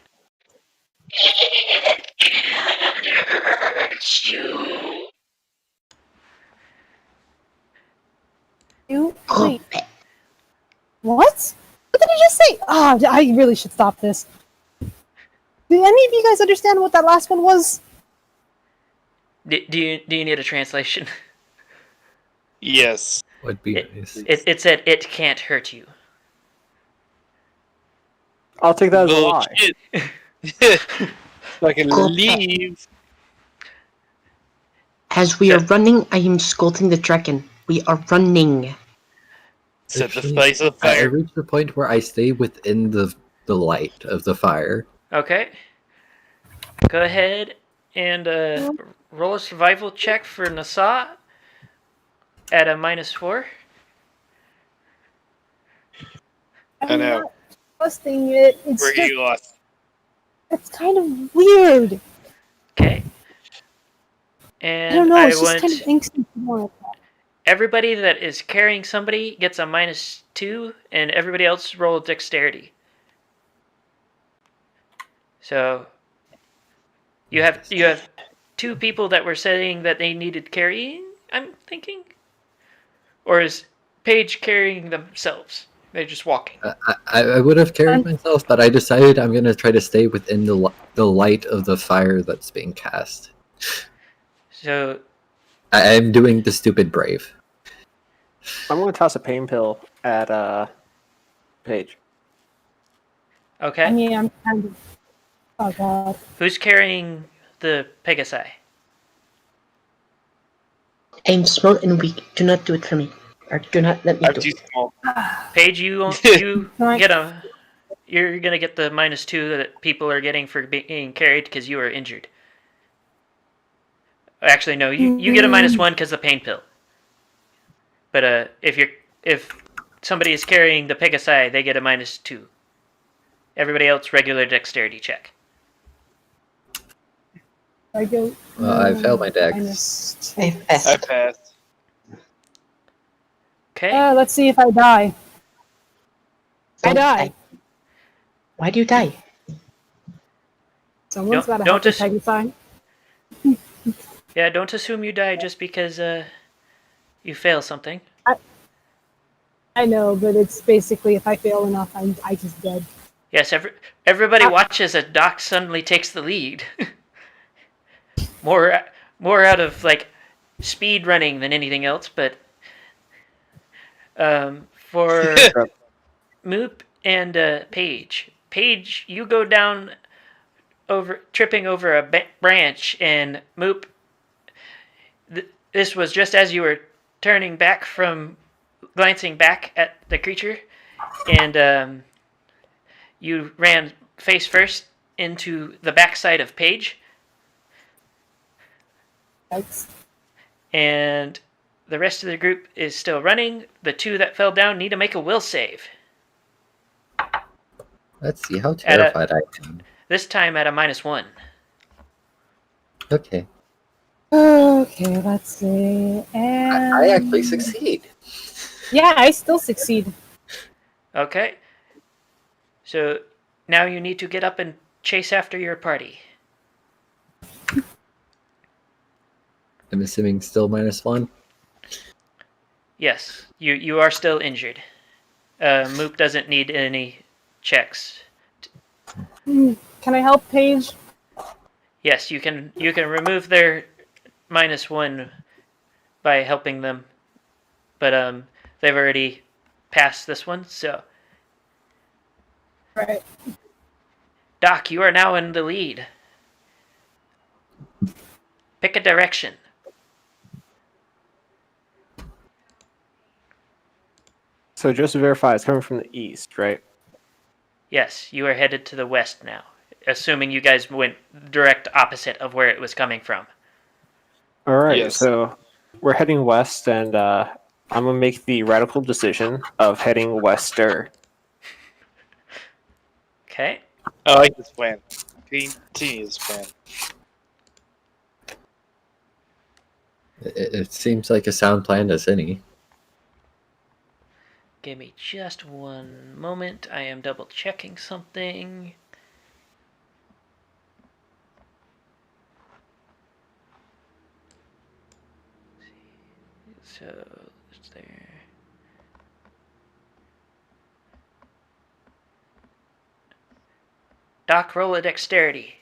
Wait. What? What did he just say? Ah, I really should stop this. Do any of you guys understand what that last one was? Do you need a translation? Yes. Would be nice. It said it can't hurt you. I'll take that as a lie. Bullshit. Fucking leave. As we are running, I am scolding the dragon. We are running. Set the Actually, place on I fire. reach the point where I stay within the light of the fire. Okay. Go ahead and roll a survival check for Nasa at a -4. I I'm know. not trusting it. It's We're just, getting lost. it's kind of weird. Okay. I And don't know. I It's just kind of want angsty. More. everybody that is carrying somebody gets a -2, and everybody else roll dexterity. So you have 2 people that were saying that they needed carrying, I'm thinking? Or is Paige carrying themselves? They're just walking. I would have carried myself, but I decided I'm going to try to stay within the light of the fire that's being cast. So I'm doing the stupid brave. I'm going to toss a pain pill at Paige. I okay. mean, I'm kind of. Oh god. Who's carrying the Pegasi? I'm small and weak. Do not do it for me. Or do not let me I'm do too it. small. Paige, you Right. get a. You're gonna get the -2 that people are getting for being carried because you are injured. Actually, no, you get a -1 because of the pain pill. But if somebody is carrying the Pegasi, they get a -2. Everybody else regular dexterity check. I go. I failed my dex. Minus I 2. I passed. passed. Okay. Let's see if I die. I Don't die. Why do you die? Someone's got to Don't help the just Pegasi. yeah. Don't assume you die just because you fail something. I know, but it's basically if I fail enough, I just dead. Yes, everybody watches as Doc suddenly takes the lead. more out of like speed running than anything else, but for Moop and Paige. Paige, you go down tripping over a branch, and Moop. This was just as you were turning back from glancing back at the creature, and you ran face first into the backside of Paige, Yikes. and the rest of the group is still running. The 2 that fell down need to make a will save. Let's see how terrified I am. This time at a -1. Okay. Okay, let's see. And I actually succeed. yeah, I still succeed. Okay. So now you need to get up and chase after your party. I'm assuming still -1. Yes, you are still injured. Moop doesn't need any checks. Can I help Paige? Yes, you can remove their -1 by helping them, but they've already passed this one. So Right. Doc, you are now in the lead. Pick a direction. So just to verify, it's coming from the east, right? Yes, you are headed to the west now, assuming you guys went direct opposite of where it was coming from. All right, Yes. so we're heading west, and I'm gonna make the radical decision of heading wester. Okay. I like this plan. Continue this plan. It seems like a sound plan as any. Give me just one moment. I am double checking something. So it's there. Doc, roll a dexterity.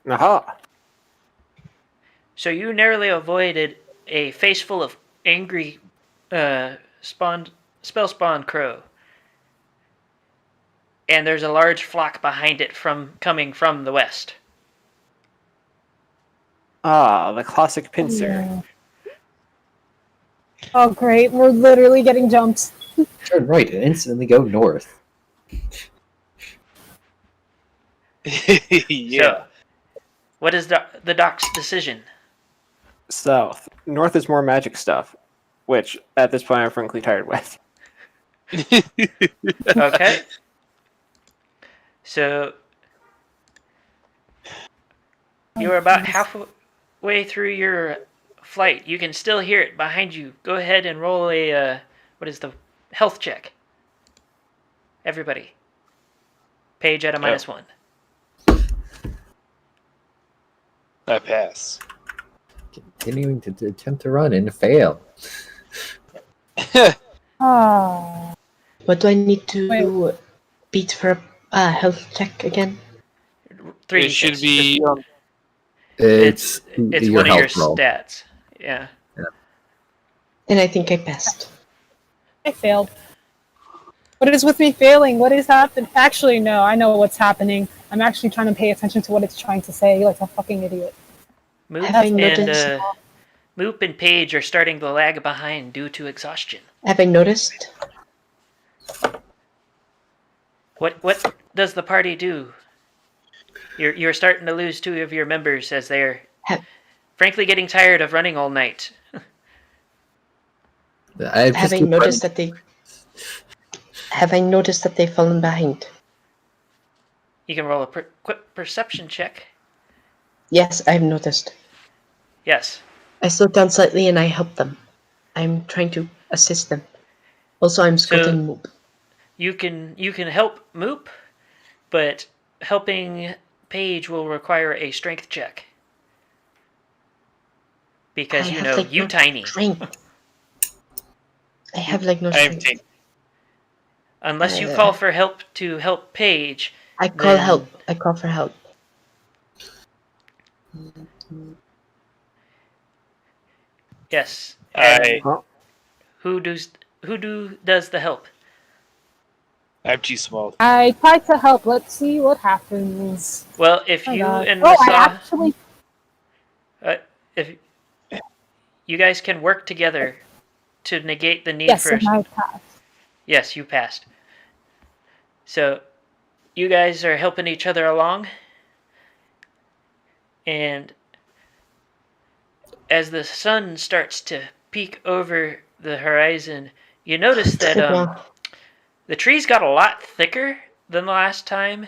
Aha! So you narrowly avoided a face full of angry spell spawn crow. And there's a large flock behind it coming from the west. Ah, the classic pincer. Yeah. Oh, great. We're literally getting jumped. Turn right and instantly go north. Yeah. So, what is the doc's decision? south. North is more magic stuff, which at this point I'm frankly tired with. Okay. So you are about halfway through your flight. You can still hear it behind you. Go ahead and roll a what is the health check? Everybody. Page at a -1. I pass. Continuing to attempt to run and fail. Ah. What do I need to beat for a health check again? 3d6. It should be. It's It's your one of your health roll. stats. Yeah. And I think I passed. I failed. What is with me failing? What is happening? Actually, no, I know what's happening. I'm actually trying to pay attention to what it's trying to say, like a fucking idiot. Moop Have I and noticed? Moop and Paige are starting to lag behind due to exhaustion. Have I noticed? What does the party do? You're starting to lose 2 of your members as they're frankly getting tired of running all night. Have I noticed that they? Have I noticed that they've fallen behind? You can roll a quick perception check. Yes, I've noticed. Yes. I slowed down slightly and I helped them. I'm trying to assist them. Also, I'm scouting Moop. You can help Moop, but helping Paige will require a strength check. Because you tiny. Strength. I have like no I have strength. Unless you call for help to help Paige. I call help. I call for help. Yes. Who does the help? I'm too small. I tried to help. Let's see what happens. Well, if Oh, you God. and I Masa, actually. if you guys can work together to negate the need Yes, for. and I passed. Yes, you passed. So, you guys are helping each other along, and as the sun starts to peek over the horizon, you notice that the trees got a lot thicker than the last time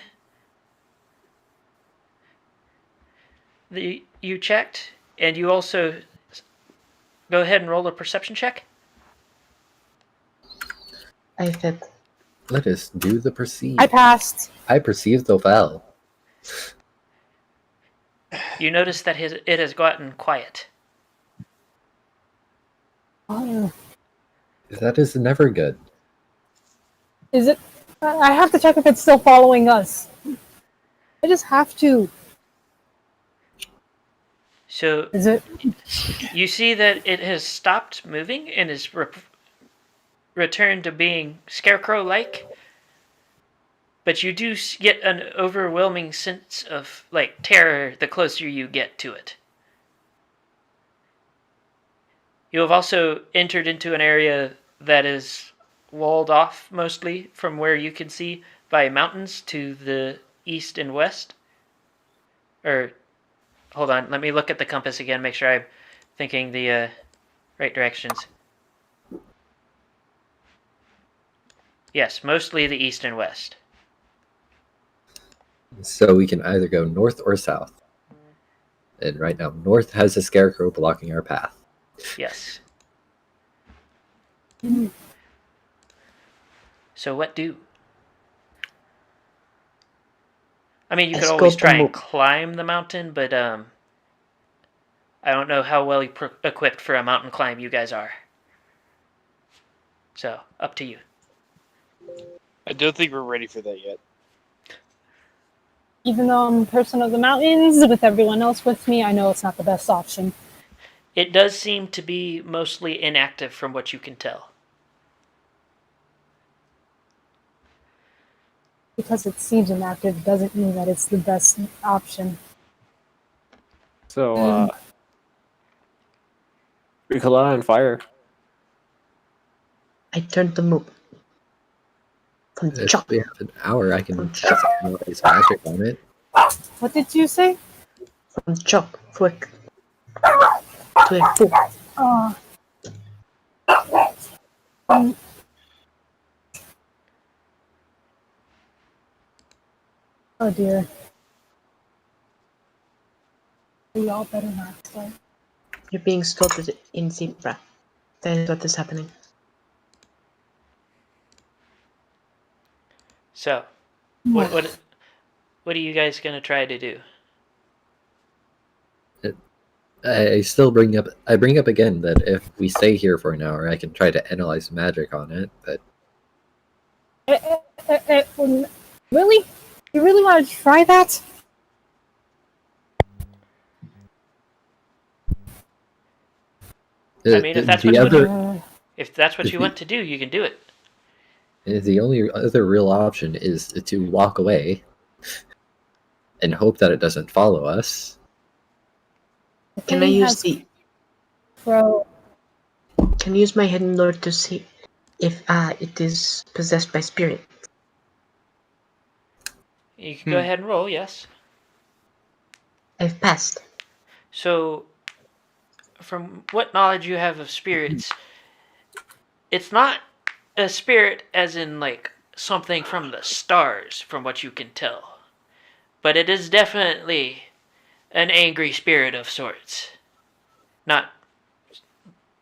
you checked, and you also go ahead and roll a perception check. I did. Let us do the perceive. I passed. I perceive the well. You notice that it has gotten quiet. Oh. That is never good. Is it? I have to check if it's still following us. I just have to. So Is it? you see that it has stopped moving and is returned to being scarecrow-like, but you do get an overwhelming sense of terror the closer you get to it. You have also entered into an area that is walled off mostly from where you can see by mountains to the east and west. Hold on, let me look at the compass again, make sure I'm thinking the right directions. Yes, mostly the east and west. So we can either go north or south. And right now, north has a scarecrow blocking our path. Yes. So what do? I mean, you could always try and climb the mountain, but I don't know how well equipped for a mountain climb you guys are. So, up to you. I don't think we're ready for that yet. Even though I'm a person of the mountains, with everyone else with me, I know it's not the best option. It does seem to be mostly inactive from what you can tell. Because it seems inactive doesn't mean that it's the best option. So, we could light on fire. I turned the Moop. If we have an hour, I can cast Analyze magic on it. What did you say? From Chuck, quick. to a 4. Oh. Um, oh dear. We all better not start. You're being sculpted in zebra. That is what is happening. So, what are you guys gonna try to do? I bring up again that if we stay here for an hour, I can try to analyze magic on it. But Really? You really want to try that? I mean, if that's what you want to do, you can do it. The only other real option is to walk away and hope that it doesn't follow us. Can I use the? Crow. Can I use my hidden lord to see if it is possessed by spirit? You can go ahead and roll, yes. I've passed. So, from what knowledge you have of spirits, it's not a spirit as in like something from the stars, from what you can tell. But it is definitely an angry spirit of sorts. Not.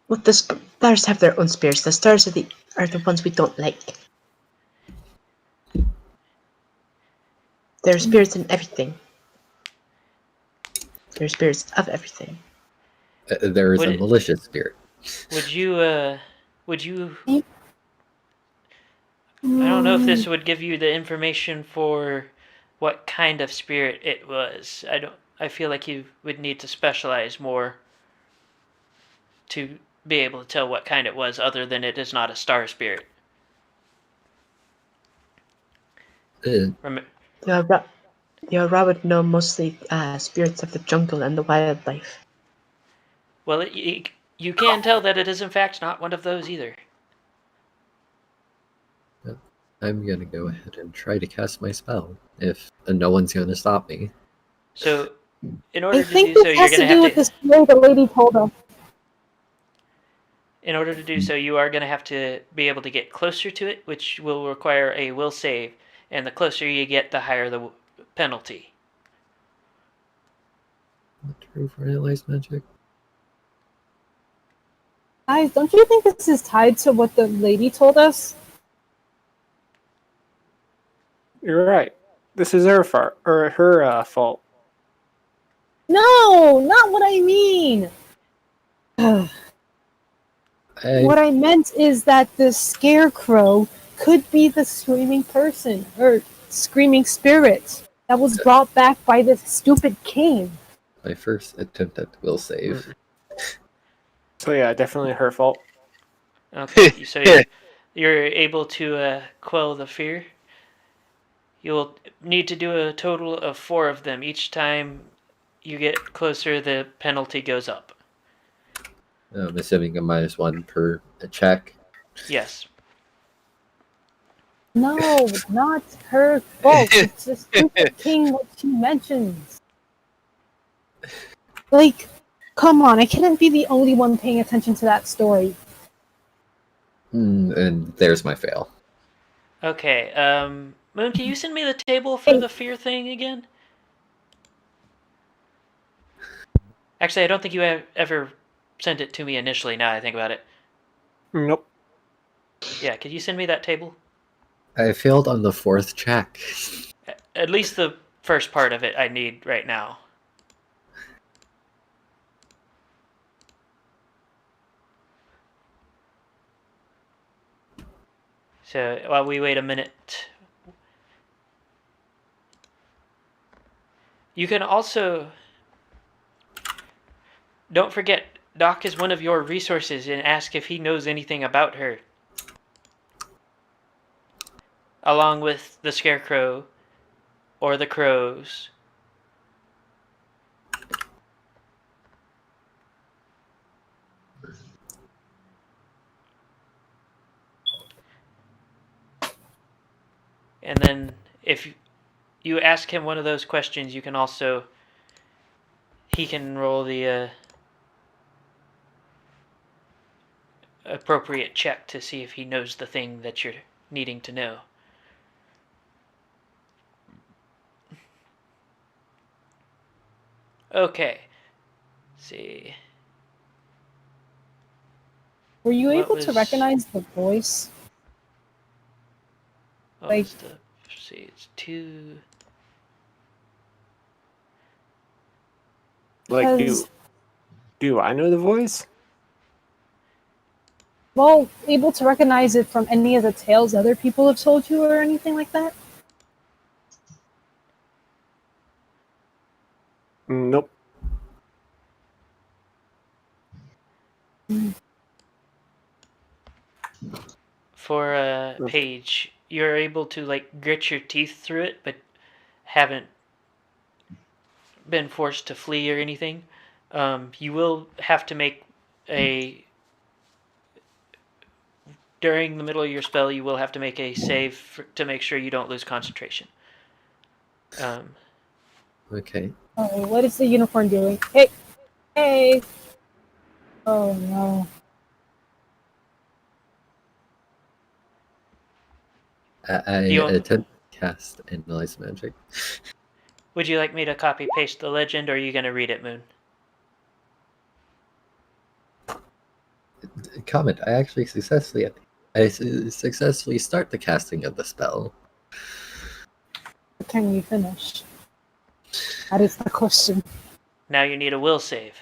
Well, the stars have their own spirits. The stars are the ones we don't like. There are spirits in everything. There are spirits of everything. There is a malicious spirit. Would you? I don't know if this would give you the information for what kind of spirit it was. I feel like you would need to specialize more to be able to tell what kind it was, other than it is not a star spirit. Ra would know mostly spirits of the jungle and the wildlife. Well, you can tell that it is in fact not one of those either. I'm gonna go ahead and try to cast my spell if no one's gonna stop me. So, in order I to think do so, this you're has going to to do have with to. the story the lady told us. In order to do so, you are going to have to be able to get closer to it, which will require a will save, and the closer you get, the higher the penalty. True for analyze magic. Guys, don't you think this is tied to what the lady told us? You're right. This is her fault. No, not what I mean. What I meant is that the scarecrow could be the screaming person or screaming spirit that was brought back by this stupid king. My first attempt at will save. So yeah, definitely her fault. Okay, so you're able to quell the fear. You'll need to do a total of 4 of them. Each time you get closer, the penalty goes up. I'm assuming a -1 per check. Yes. No, not her fault. It's the stupid king what she mentions. Like, come on, I couldn't be the only one paying attention to that story. And there's my fail. Okay, Moon, can you send me the table for the fear thing again? Actually, I don't think you ever sent it to me initially, now I think about it. Nope. Yeah, could you send me that table? I failed on the 4th check. At least the first part of it I need right now. So, while we wait a minute... You can also... Don't forget, Doc is one of your resources, and ask if he knows anything about her. Along with the Scarecrow, or the Crows. And then, if you ask him one of those questions, you can also... He can roll the appropriate check to see if he knows the thing that you're needing to know. Okay. Let's see. Were you What able to was- recognize the voice? What Like- was the... Let's see, it's 2... Like, Because- do I know the voice? Well, able to recognize it from any of the tales other people have told you or anything like that? Nope. For a page, you're able to like grit your teeth through it, but haven't been forced to flee or anything. You will have to make a... During the middle of your spell, you will have to make a save to make sure you don't lose concentration. Okay. Oh, what is the unicorn doing? Hey! Hey! Oh no. I You- attempt to cast Analyze Magic. Would you like me to copy paste the legend, or are you going to read it, Moon? Comment, I successfully start the casting of the spell. Can you finish? That is the question. Now you need a will save.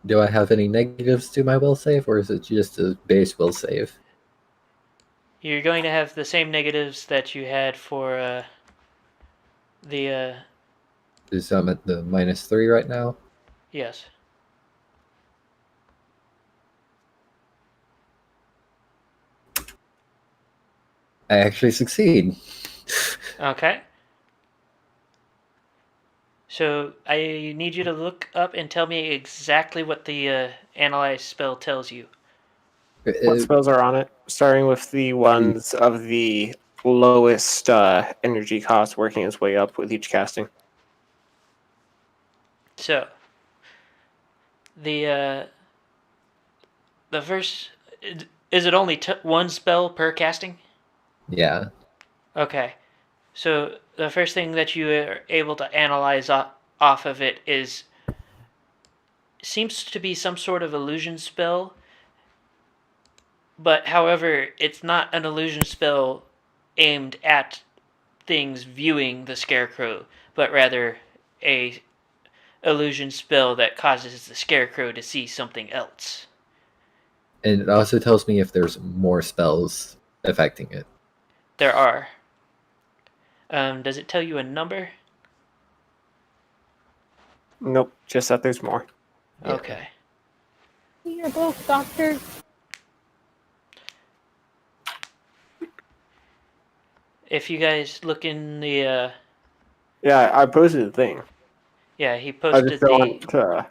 Do I have any negatives to my will save, or is it just a base will save? You're going to have the same negatives that you had for the... So I'm at the -3 right now. Yes. I actually succeed. Okay. So I need you to look up and tell me exactly what the analyze spell tells you. What spells are on it? Starting with the ones of the lowest energy cost, working its way up with each casting. So the first... Is it only one spell per casting? Yeah. Okay. So the first thing that you are able to analyze off of it seems to be some sort of illusion spell. But however, it's not an illusion spell aimed at things viewing the scarecrow, but rather a illusion spell that causes the scarecrow to see something else. And it also tells me if there's more spells affecting it. There are. Does it tell you a number? Nope, just that there's more. Yeah. Okay. Your book, Doctor. If you guys look in the... Yeah, I posted the thing. yeah, he I posted just don't want to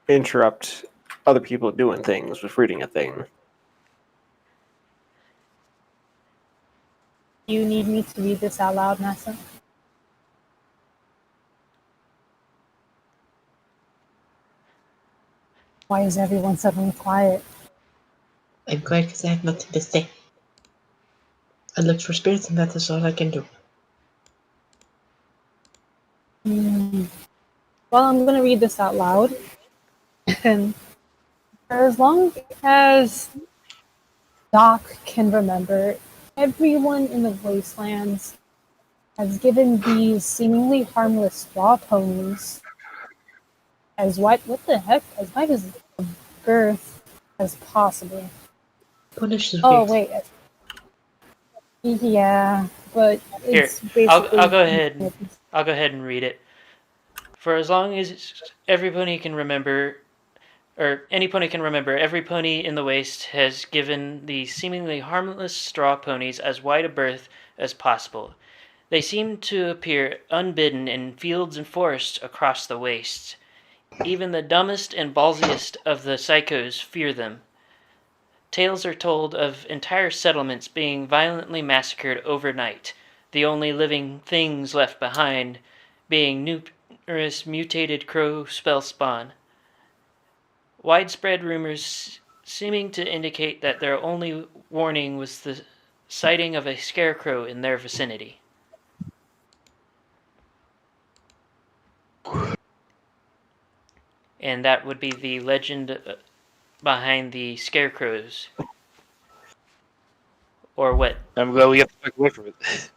interrupt other people doing things with reading a thing. You need me to read this out loud, Nessa? Why is everyone suddenly quiet? I'm glad because I have nothing to say. I looked for spirits and that is all I can do. Well, I'm going to read this out loud. And for as long as Doc can remember, everyone in the wastelands has given these seemingly harmless straw ponies as wide as wide as girth as possible. Punish is Oh weird. wait, yeah, but it's basically. I'll go ahead. I'll go ahead and read it. For as long as every pony can remember, or any pony can remember, every pony in the waste has given the seemingly harmless straw ponies as wide a berth as possible. They seem to appear unbidden in fields and forests across the wastes. Even the dumbest and ballsiest of the psychos fear them. Tales are told of entire settlements being violently massacred overnight, the only living things left behind being numerous mutated crow spell spawn. widespread rumors seeming to indicate that their only warning was the sighting of a scarecrow in their vicinity. And that would be the legend behind the scarecrows. Or what? I'm glad we got the fuck away from it.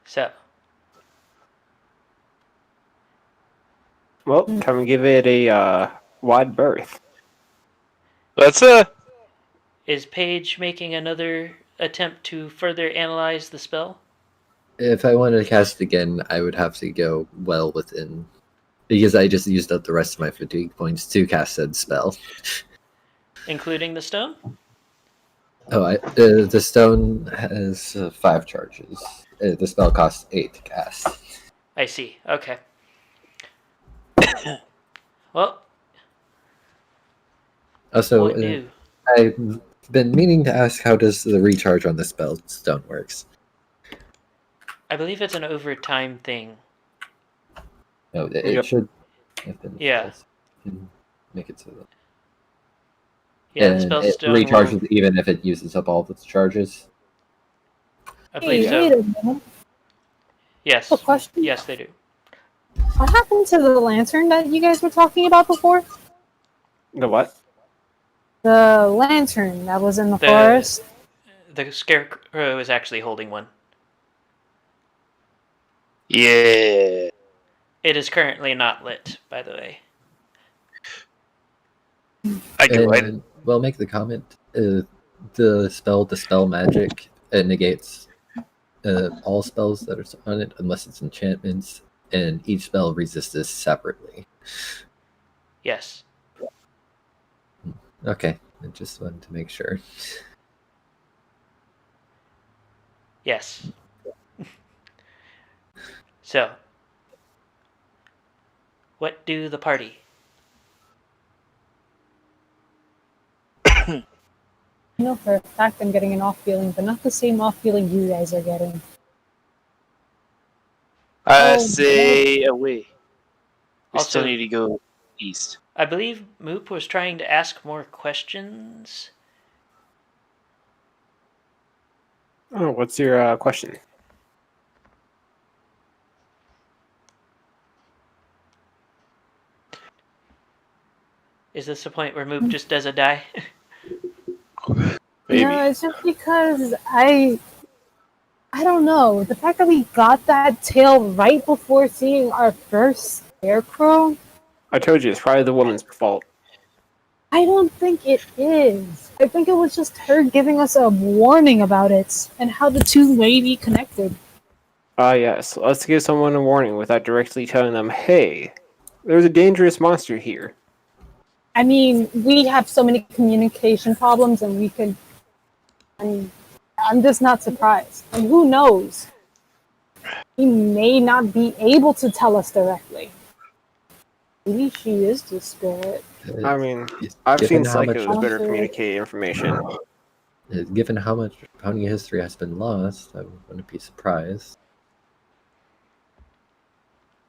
So, Well, time to give it a wide berth. Let's is Paige making another attempt to further analyze the spell? If I wanted to cast it again, I would have to go well within, because I just used up the rest of my fatigue points to cast said spell. Including the stone? Oh, the stone has 5 charges. The spell costs 8 to cast. I see. Okay. Well, Also, what do? I've been meaning to ask, how does the recharge on the spell stone works? I believe it's an overtime thing. No, it Yep. should have been. Yeah. Can make it so that. Yeah, the And spell it stone recharges will, even if it uses up all of its charges. I Hey, believe wait so. a minute. Yes. A question? Yes, they do. What happened to the lantern that you guys were talking about before? The what? The lantern that was in the The- forest. The scarecrow is actually holding one. yeah. It is currently not lit, by the way. I can light it. And well, make the comment. The spell Dispel Magic negates all spells that are on it unless it's enchantments, and each spell resists this separately. Yes. Okay, I just wanted to make sure. Yes. So, what do the party? I know for a fact I'm getting an off feeling, but not the same off feeling you guys are getting. I Oh, say away. We Also- still need to go east. I believe Moop was trying to ask more questions. Oh, what's your question? Is this the point where Moop just does a die? Maybe. No, it's just because I don't know. The fact that we got that tail right before seeing our first scarecrow, I told you, it's probably the woman's fault. I don't think it is. I think it was just her giving us a warning about it and how the two may be connected. Yes. Let's give someone a warning without directly telling them, hey, there's a dangerous monster here. I mean, we have so many communication problems, and we could. I'm just not surprised. And who knows? He may not be able to tell us directly. Maybe she is the spirit. I mean, I've Given seen how much- psychos better communicate information. Given how much pony history has been lost, I wouldn't be surprised.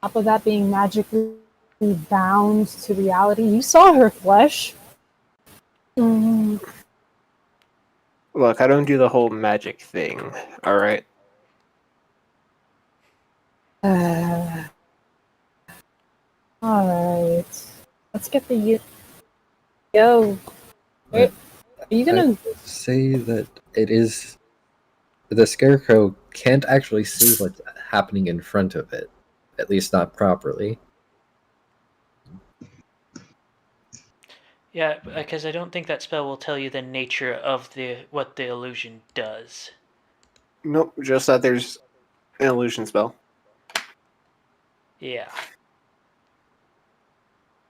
On top of that being magically bound to reality, you saw her flesh. Mm, Look, I don't do the whole magic thing, alright? Alright. Let's get the Yo. Wait, are you gonna. Say that it is. The scarecrow can't actually see what's happening in front of it, at least not properly. Yeah, because I don't think that spell will tell you the nature of what the illusion does. Nope, just that there's an illusion spell. Yeah.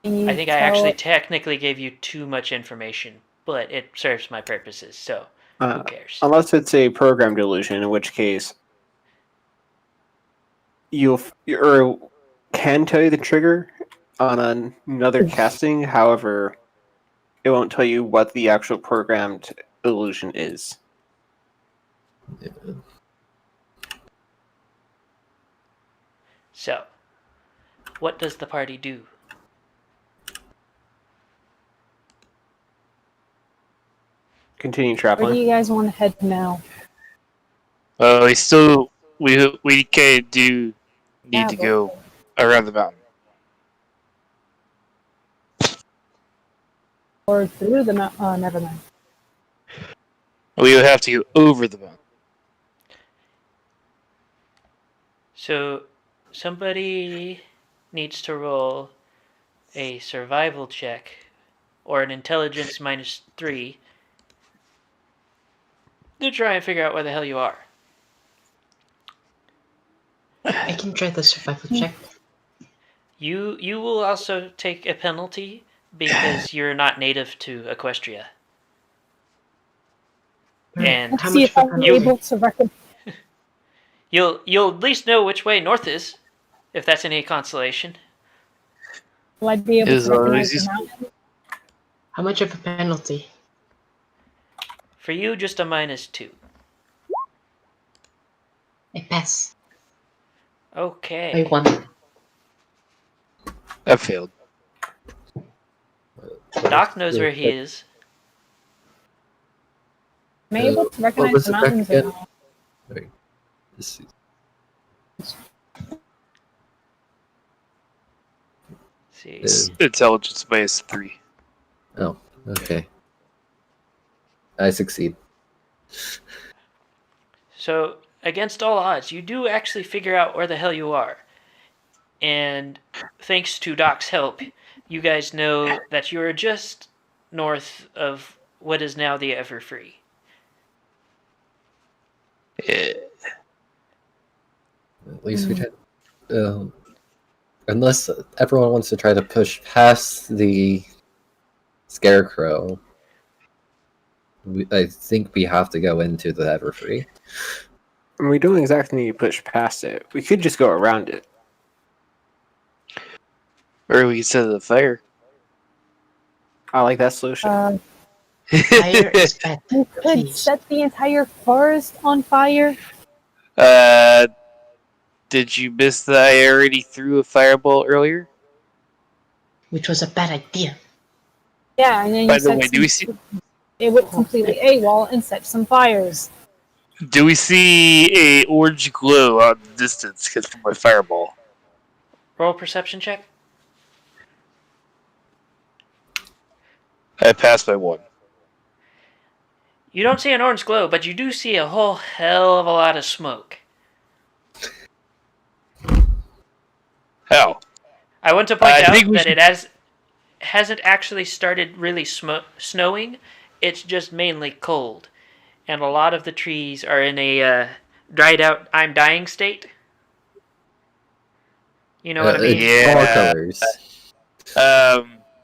Can you I think I tell- actually technically gave you too much information, but it serves my purposes, so who cares? Unless it's a programmed illusion, in which case you can tell you the trigger on another casting. However, it won't tell you what the actual programmed illusion is. So, what does the party do? Continue Where do traveling. you guys want to head now? We kind of do need to go around the mountain. Or through the mountain? Oh, never mind. We would have to go over the mountain. So, somebody needs to roll a survival check or an intelligence -3 to try and figure out where the hell you are. I can try the survival check. You will also take a penalty because you're not native to Equestria. And How See much if of a I'm penalty? able to recognize. you'll at least know which way north is, if that's any consolation. Will I be able Is to recognize always the mountain? How much of a penalty? For you, just a -2. I pass. Okay. By 1. I failed. Doc knows where he is. Am I able to what recognize was the it back mountains or again? no? Wait, let's see. See. Intelligence -3. Oh, okay. I succeed. So, against all odds, you do actually figure out where the hell you are. And thanks to Doc's help, you guys know that you are just north of what is now the Everfree. Yeah. At least we tried. Unless everyone wants to try to push past the scarecrow, I think we have to go into the Everfree. And we don't exactly need to push past it. We could just go around it. Or we could set the fire. I like that solution. Fire is bad. You could Please. set the entire forest on fire. Did you miss that I already threw a fireball earlier? Which was a bad idea. Yeah, and then By you the set way, do we see it went completely AWOL and set some fires. a orange glow out in the distance because from my fireball? Roll perception check. I passed by 1. You don't see an orange glow, but you do see a whole hell of a lot of smoke. How? I want to point I out think we that should- it hasn't actually started really snowing. It's just mainly cold. And a lot of the trees are in a dried out I'm dying state. You know what I mean? Yeah. All colors.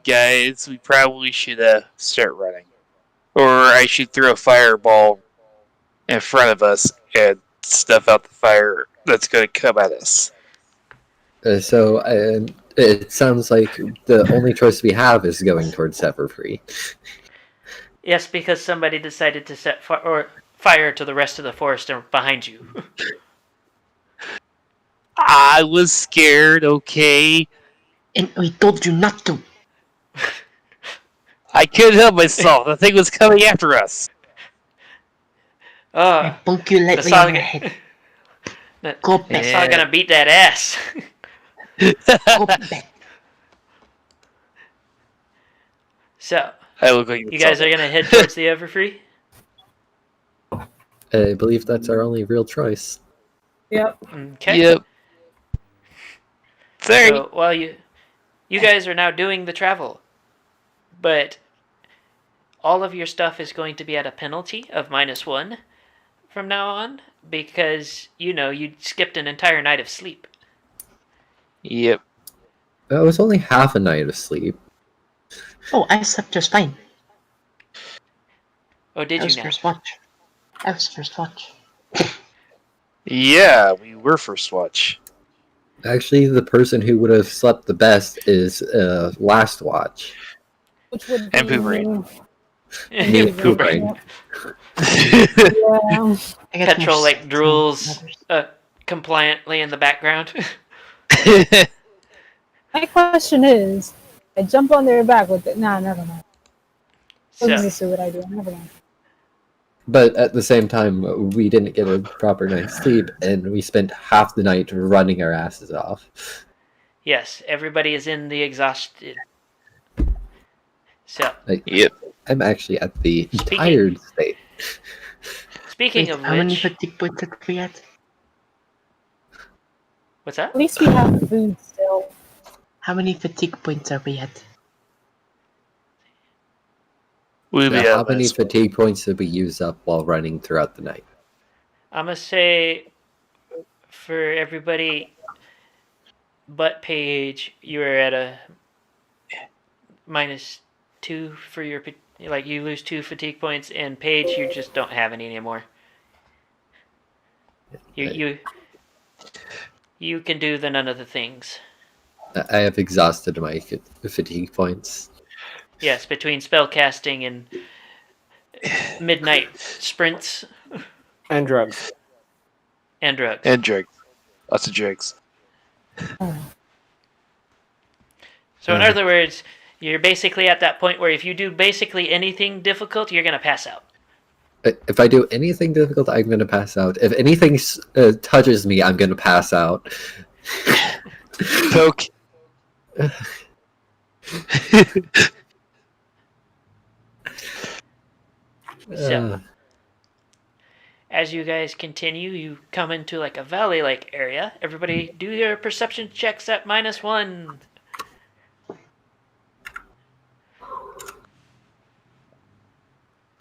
Guys, we probably should start running. Or I should throw a fireball in front of us and stuff out the fire that's going to come at us. It sounds like the only choice we have is going towards Everfree. Yes, because somebody decided to set fire to the rest of the forest behind you. I was scared, okay? And we told you not to. I couldn't help myself. The thing was coming after us. I bonk you lightly That's on all the head. Go back. That's all gonna beat that ass. Go back. So, I look like you guys are gonna head towards the Everfree? I believe that's our only real choice. Yep. Okay. Yep. Sorry. So, while you guys are now doing the travel, but all of your stuff is going to be at a penalty of -1 from now on because you skipped an entire night of sleep. Yep. It was only half a night of sleep. Oh, I slept just fine. Oh, did I was you now? first watch. I was first watch. Yeah, we were first watch. Actually, the person who would have slept the best is last watch. Which would And be Pooh Brain. Me, Pooh Pooh Brain. Brain. Yeah. I got Petrol more like sleep than drools others. compliantly in the background. My question is, I jump on their back with it. Nah, never mind. This is So, a stupid idea. Never mind. But at the same time, we didn't get a proper night's sleep, and we spent half the night running our asses off. yes, everybody is in the exhausted. So, Yep. I'm actually at the Speaking- tired state. speaking Wait, of how many which, fatigue points are we at? what's that? At least we have food still. How many fatigue points are we at? We'll be How out many this. fatigue points did we use up while running throughout the night? I'm gonna say for everybody but Paige, you are at a -2 for your like you lose 2 fatigue points, and Paige you just don't have any anymore. You can do the none of the things. I have exhausted my fatigue points. Yes, between spell casting and midnight sprints And drugs. and drugs. And drugs. Lots of drugs. So in other words, you're basically at that point where if you do basically anything difficult, you're gonna pass out. If I do anything difficult, I'm going to pass out. If anything touches me, I'm going to pass out. Poke. So as you guys continue, you come into like a valley-like area. Everybody, do your perception checks at -1.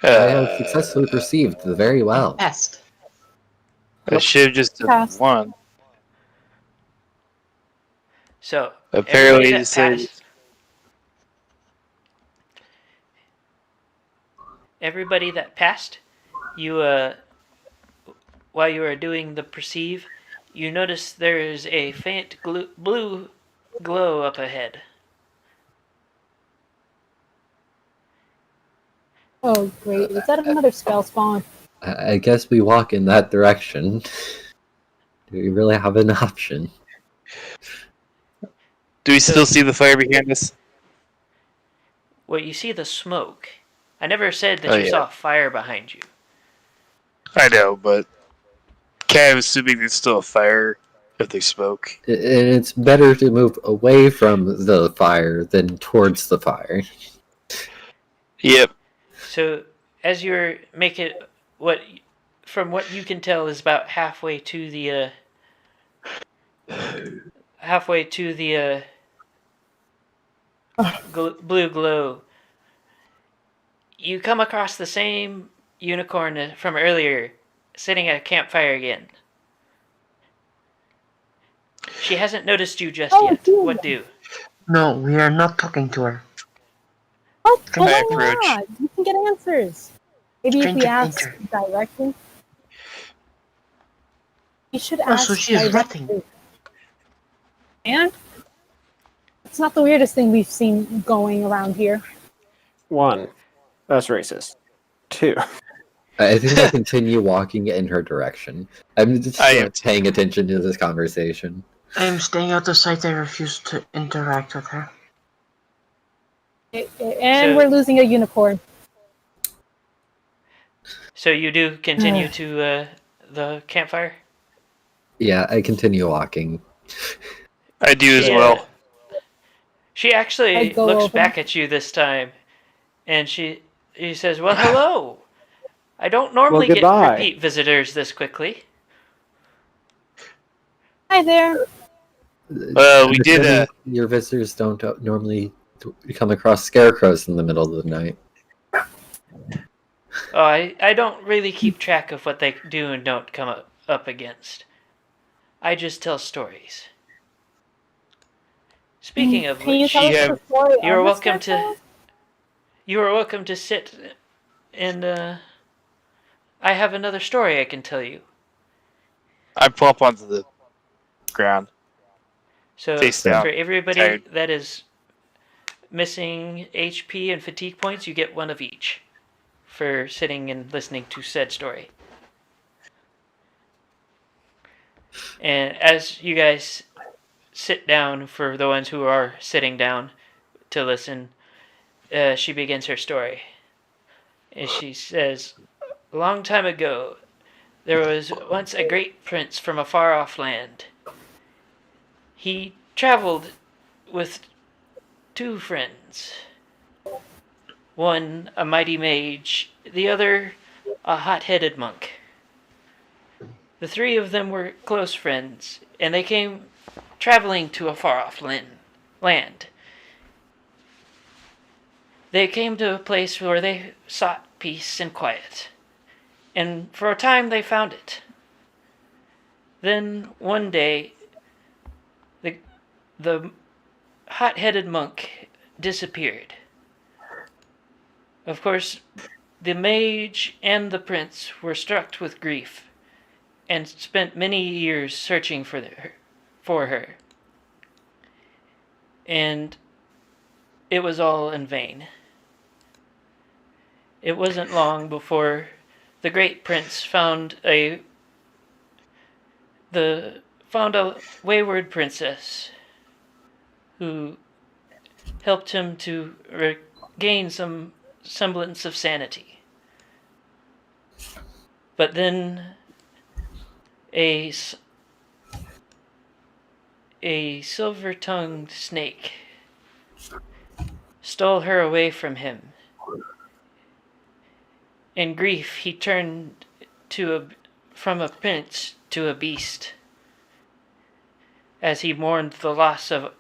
I have successfully perceived very well. Passed. I should have just done Pass. one. So Apparently, everybody it that said passed, everybody that passed, you while you are doing the perceive, you notice there is a faint blue glow up ahead. Oh, great. Is that another spell spawn? I guess we walk in that direction. Do we really have an option? do we still see the fire behind us? Well, you see the smoke. I never said that Oh, you yeah. saw fire behind you. I know, but kind of assuming there's still a fire if they smoke. And it's better to move away from the fire than towards the fire. Yep. So as you're making from what you can tell is about halfway to the blue glow, you come across the same unicorn from earlier, sitting at a campfire again. She hasn't noticed you just yet. dude. What do? No, we are not talking to her. What? Can Why I approach? not? You can get answers. Maybe if we Stranger ask danger. directly. You should Oh, ask so she is directly. rotting. And it's not the weirdest thing we've seen going around here. 1. That's racist. 2. I think I continue walking in her direction. I'm just I am paying attention to this conversation. I am staying out of sight. I refuse to interact with her. And So- we're losing a unicorn. So you do continue to the campfire? Yeah, I continue walking. I do as Yeah. well. She actually I'd go looks over. back at you this time, and she says, "Well, hello. I don't normally get goodbye. repeat visitors this quickly." Hi there. Well, we did, Understanding your visitors don't normally come across scarecrows in the middle of the night. Oh, I don't really keep track of what they do and don't come up against. I just tell stories. Speaking of Can you which, tell us the story you're of welcome the scarecrow? you are welcome to sit, and I have another story I can tell you. I plop onto the ground. So Face down. for everybody Tired. that is missing HP and fatigue points, you get one of each for sitting and listening to said story. And as you guys sit down for the ones who are sitting down to listen, she begins her story. And she says, "A long time ago, there was once a great prince from a far-off land. He traveled with two friends. One a mighty mage, the other a hot-headed monk. The three of them were close friends, and they came traveling to a far-off land. They came to a place where they sought peace and quiet, and for a time they found it. Then one day, the hot-headed monk disappeared. Of course, the mage and the prince were struck with grief and spent many years searching for her. And it was all in vain. It wasn't long before the great prince found a wayward princess who helped him to regain some semblance of sanity. But then a silver-tongued snake stole her away from him. In grief, he turned from a prince to a beast, as he mourned the loss of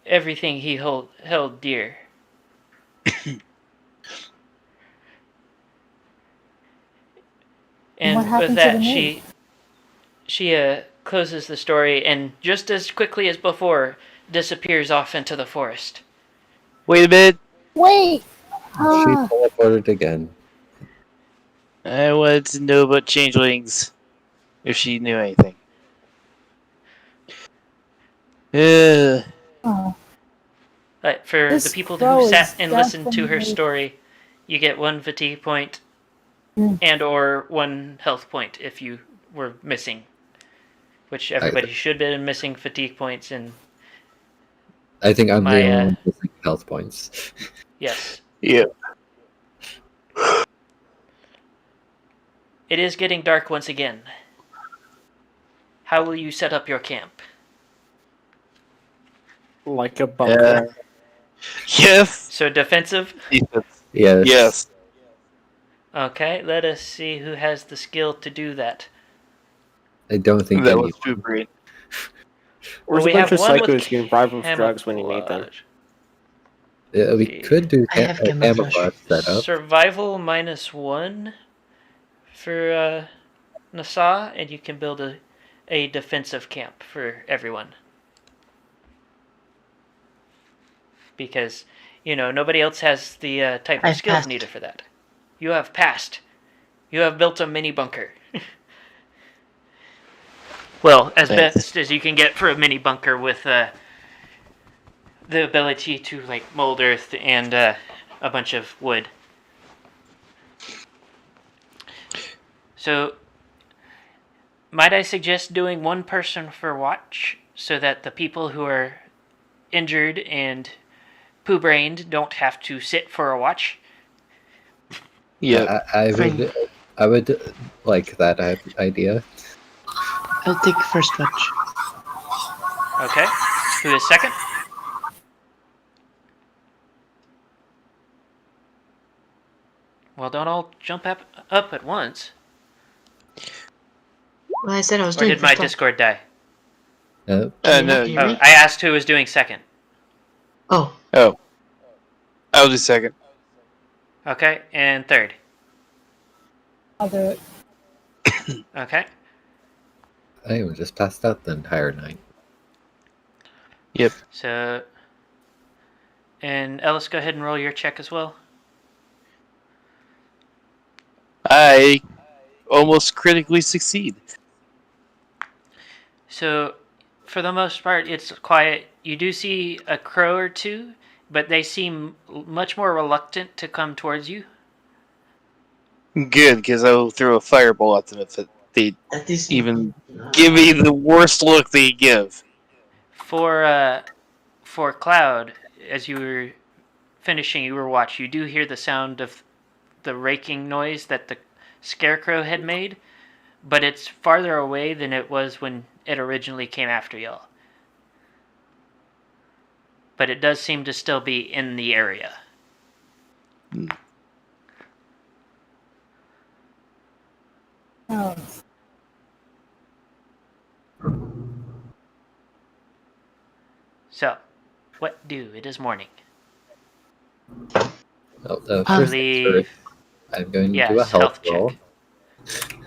everything he held dear. And What with happened to that, the maid? she closes the story, and just as quickly as before, disappears off into the forest. Wait a minute. Wait! She teleported again. I wanted to know about changelings. If she knew anything. Oh. But for This the people crow who is sat and listened to her definitely- story, you get 1 fatigue point Mm. and or 1 health point if you were missing. Which everybody should have been missing fatigue points, and I think I'm My, the only one missing health points. yes. Yeah. It is getting dark once again. How will you set up your camp? Like a bunker. Yes. So defensive? Defense. Yes. Yes. Okay, let us see who has the skill to do that. I don't think That anyone. was too great. Where's we a bunch have of one with psychos getting bribed with drugs when you need them? camouflage. Yeah, we could do I have camouflage. camouflage setup. Survival -1 for Nassau, and you can build a defensive camp for everyone. Because, nobody else has the type of I've skills passed. needed for that. You have passed. You have built a mini bunker. Well, as Nice. best as you can get for a mini bunker with the ability to mold earth and a bunch of wood. So, might I suggest doing 1 person for watch so that the people who are injured and poo-brained don't have to sit for a watch? Yeah. I would like that idea. I'll take first watch. Okay. Who is second? Well, don't all jump up at once. Well, I said I was Or doing did my first watch. Discord die? No. Can you no. not hear Oh, me? I asked who was doing second. Oh, Oh. I'll do second. Okay, and third. I'll do it. Okay. I was just passed out the entire night. Yep. So, and Ellis, go ahead and roll your check as well. I almost critically succeed. So, for the most part, it's quiet. You do see a crow or two, but they seem much more reluctant to come towards you. Good, because I will throw a fireball at them if they that is even give me the worst look they give. for Cloud, as you were finishing your watch, you do hear the sound of the raking noise that the scarecrow had made, but it's farther away than it was when it originally came after y'all. But it does seem to still be in the area. Oh. So, what do? It is morning. Well, I first things believe. first, I'm going to do a Yes, health health roll. check.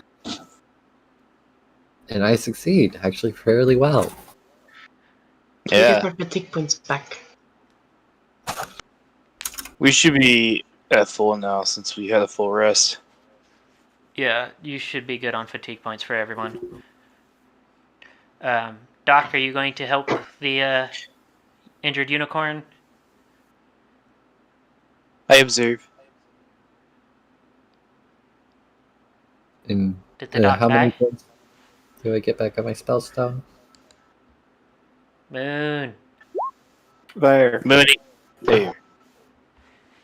And I succeed, actually fairly well. Can we get Yeah, our fatigue points back? we should be at full now since we had a full rest. Yeah, you should be good on fatigue points for everyone. Doc, are you going to help the injured unicorn? I observe. And Did the doc how many die? points do I get back on my spell stone? Moon. There. Mooney. There.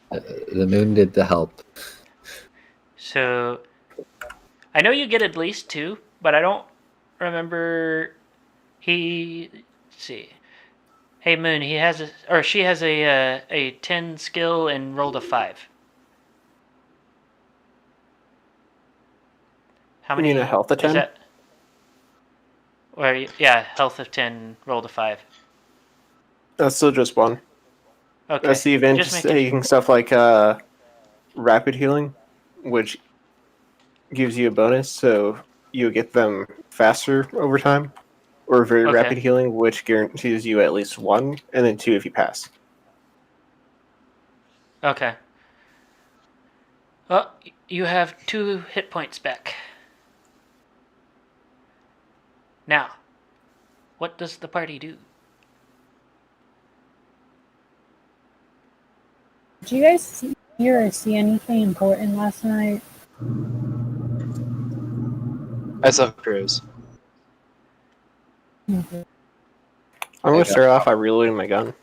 The moon did the help. So, I know you get at least 2, but I don't remember. Let's see. Hey Moon, she has a 10 skill and rolled a 5. How You many? mean a health of Is 10? that? Or yeah, health of 10, rolled a 5. That's still just one. Okay. That's the event Just making taking stuff like rapid healing, which gives you a bonus, so you get them faster over time. Or very Okay. rapid healing, which guarantees you at least 1, and then 2 if you pass. Okay. Well, you have 2 hit points back. Now, what does the party do? Did you guys hear or see anything important last night? I saw crows. Mhm. I'm I going got to start off by reloading my gun.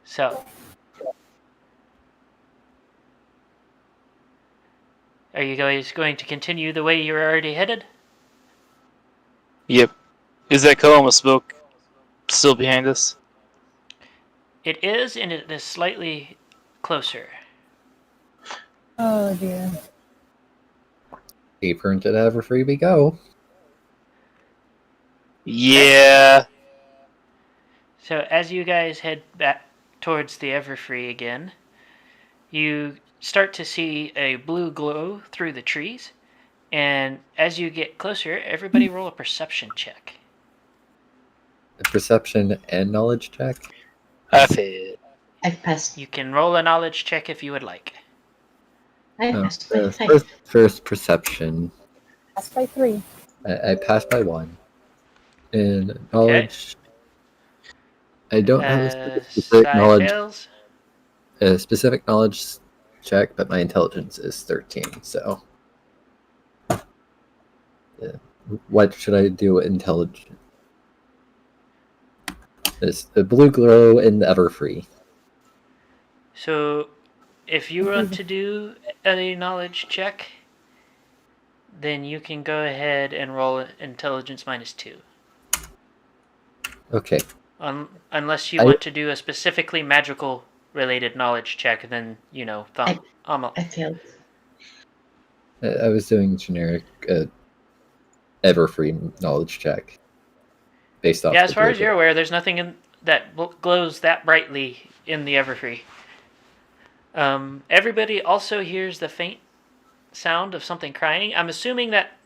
So, are you guys going to continue the way you're already headed? Yep. Is that column of smoke still behind us? It is, and it is slightly closer. Oh dear. Deeper into the Everfree we go. Yeah. So, as you guys head back towards the Everfree again, you start to see a blue glow through the trees, and as you get closer, everybody roll a perception check. A perception and knowledge check. I failed. I passed. You can roll a knowledge check if you would like. I Oh, passed by 5. first perception. That's by 3. I passed by 1. And knowledge. I don't have a specific knowledge check, but my intelligence is 13. So, what should I do? Intelligence. There's the blue glow in the Everfree. So, if you want to do a knowledge check, then you can go ahead and roll intelligence -2. Okay. Unless you want to do a specifically magical related knowledge check, then, I failed. I was doing generic Everfree knowledge check. Based off Yeah, as the far as blue you're aware, there's nothing that glows that brightly in the Everfree. Everybody also hears the faint sound of something crying. I'm assuming that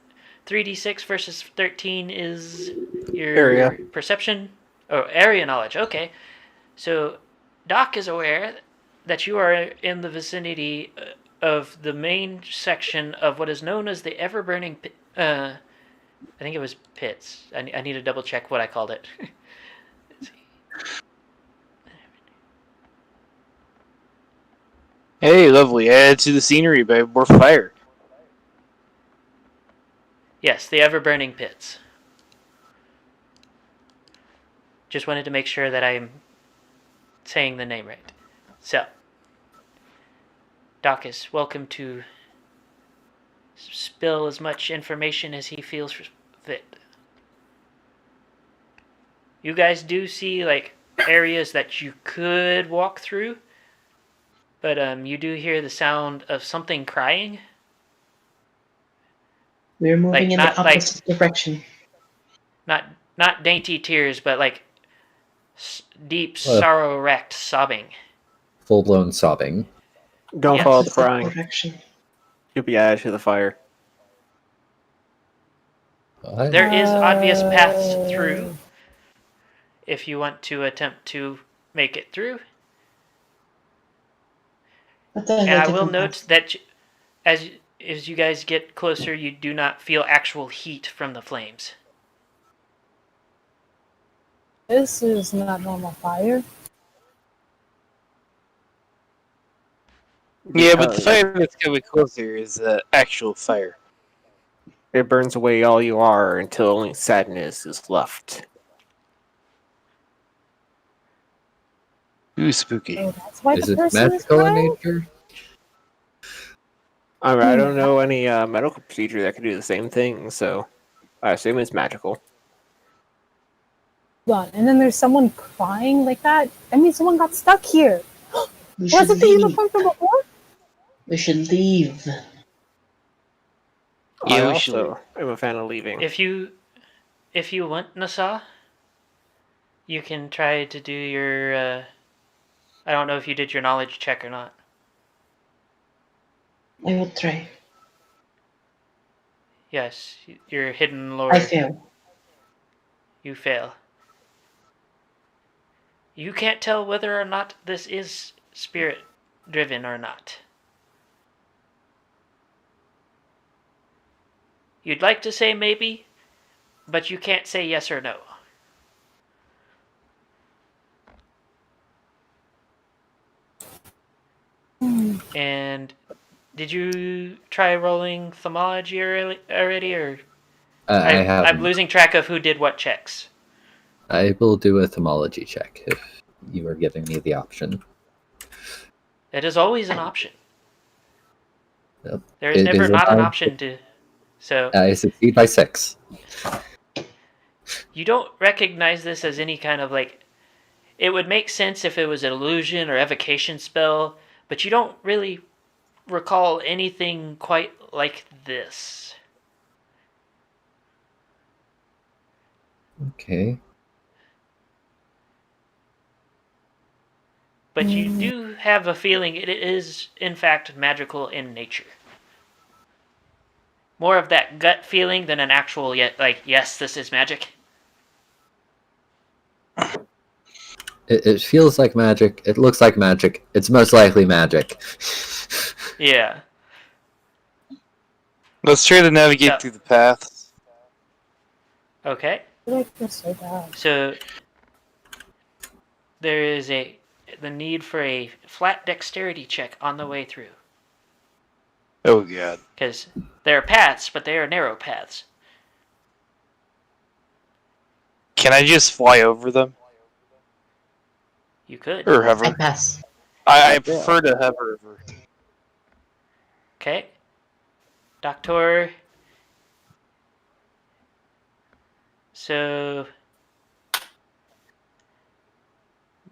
3d6 versus 13 is your Area. perception? Oh, area knowledge. Okay. So, Doc is aware that you are in the vicinity of the main section of what is known as the ever-burning I think it was pits. I need to double check what I called it. Let's see. Hey, lovely. Add to the scenery by more fire. Yes, the ever-burning pits. Just wanted to make sure that I'm saying the name right. So, Doc is welcome to spill as much information as he feels fit. You guys do see, like, areas that you could walk through, but you do hear the sound of something crying. We're moving Like, in the opposite direction. Not dainty tears, but like deep Uh. sorrow-wracked sobbing. Full-blown sobbing. Don't Yes. follow the Opposite crying. direction. You'll be added to the fire. What? There is obvious paths through if you want to attempt to make it through. But there And are I will different note paths. that as you guys get closer, you do not feel actual heat from the flames. This is not normal fire. Yeah, but the Because fire that's coming closer is actual fire. it burns away all you are until only sadness is left. Ooh, spooky. Oh, that's why Is the it person is magical in crying? nature? I don't know any medical procedure that could do the same thing, so I assume it's magical. Hold on, and then there's someone crying like that? That means someone got stuck here. We should Was it the leave. uniform from before? We should leave. Yeah, I we should also am a fan of leaving. If you want, Nasa, you can try to do your. I don't know if you did your knowledge check or not. I will try. Yes, your hidden lore. I fail. You fail. You can't tell whether or not this is spirit driven or not. You'd like to say maybe, but you can't say yes or no. And did you try rolling thaumaturgy already, or I have. I'm losing track of who did what checks. I will do a thaumaturgy check if you are giving me the option. It is always an option. Yep. There is It never is not an allowed. option to. So I succeed by 6. you don't recognize this as any kind of like. It would make sense if it was an illusion or evocation spell, but you don't really recall anything quite like this. Okay. But you do have a feeling it is, in fact, magical in nature. More of that gut feeling than an actual, yes, this is magic. It feels like magic. It looks like magic. It's most likely magic. Yeah. Let's try to navigate So- through the paths. Okay. I like this so bad. So there is the need for a flat dexterity check on the way through. Oh god. Because there are paths, but they are narrow paths. Can I just fly over them? You could. Or I hover? pass. I prefer to hover over. Okay. Doctor. So,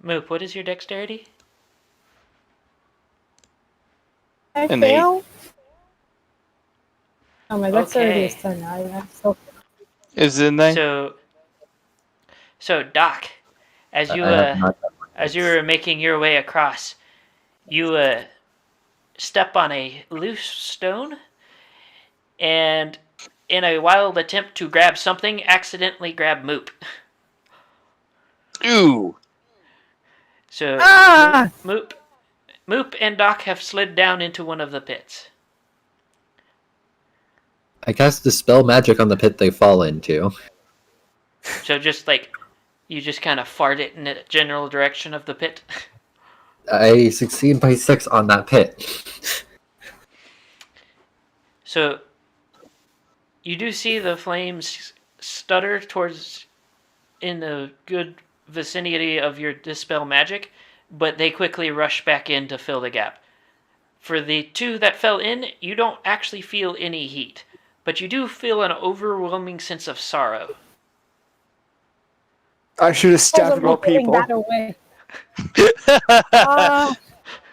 Moop, what is your dexterity? I An fail? Oh, my dexterity is Okay. 10 now. I'm still... Is it 9? So Doc, as you I have not done my as you dice. were making your way across, you step on a loose stone, and in a wild attempt to grab something, accidentally grab Moop. Ooh! So Ah! Moop and Doc have slid down into one of the pits. I cast dispel magic on the pit they fall into. So just you just kind of fart it in the general direction of the pit. I succeed by 6 on that pit. So You do see the flames stutter towards in the good vicinity of your dispel magic, but they quickly rush back in to fill the gap. For the 2 that fell in, you don't actually feel any heat, but you do feel an overwhelming sense of sorrow. I should have I stabbed wasn't more feeling people. that away.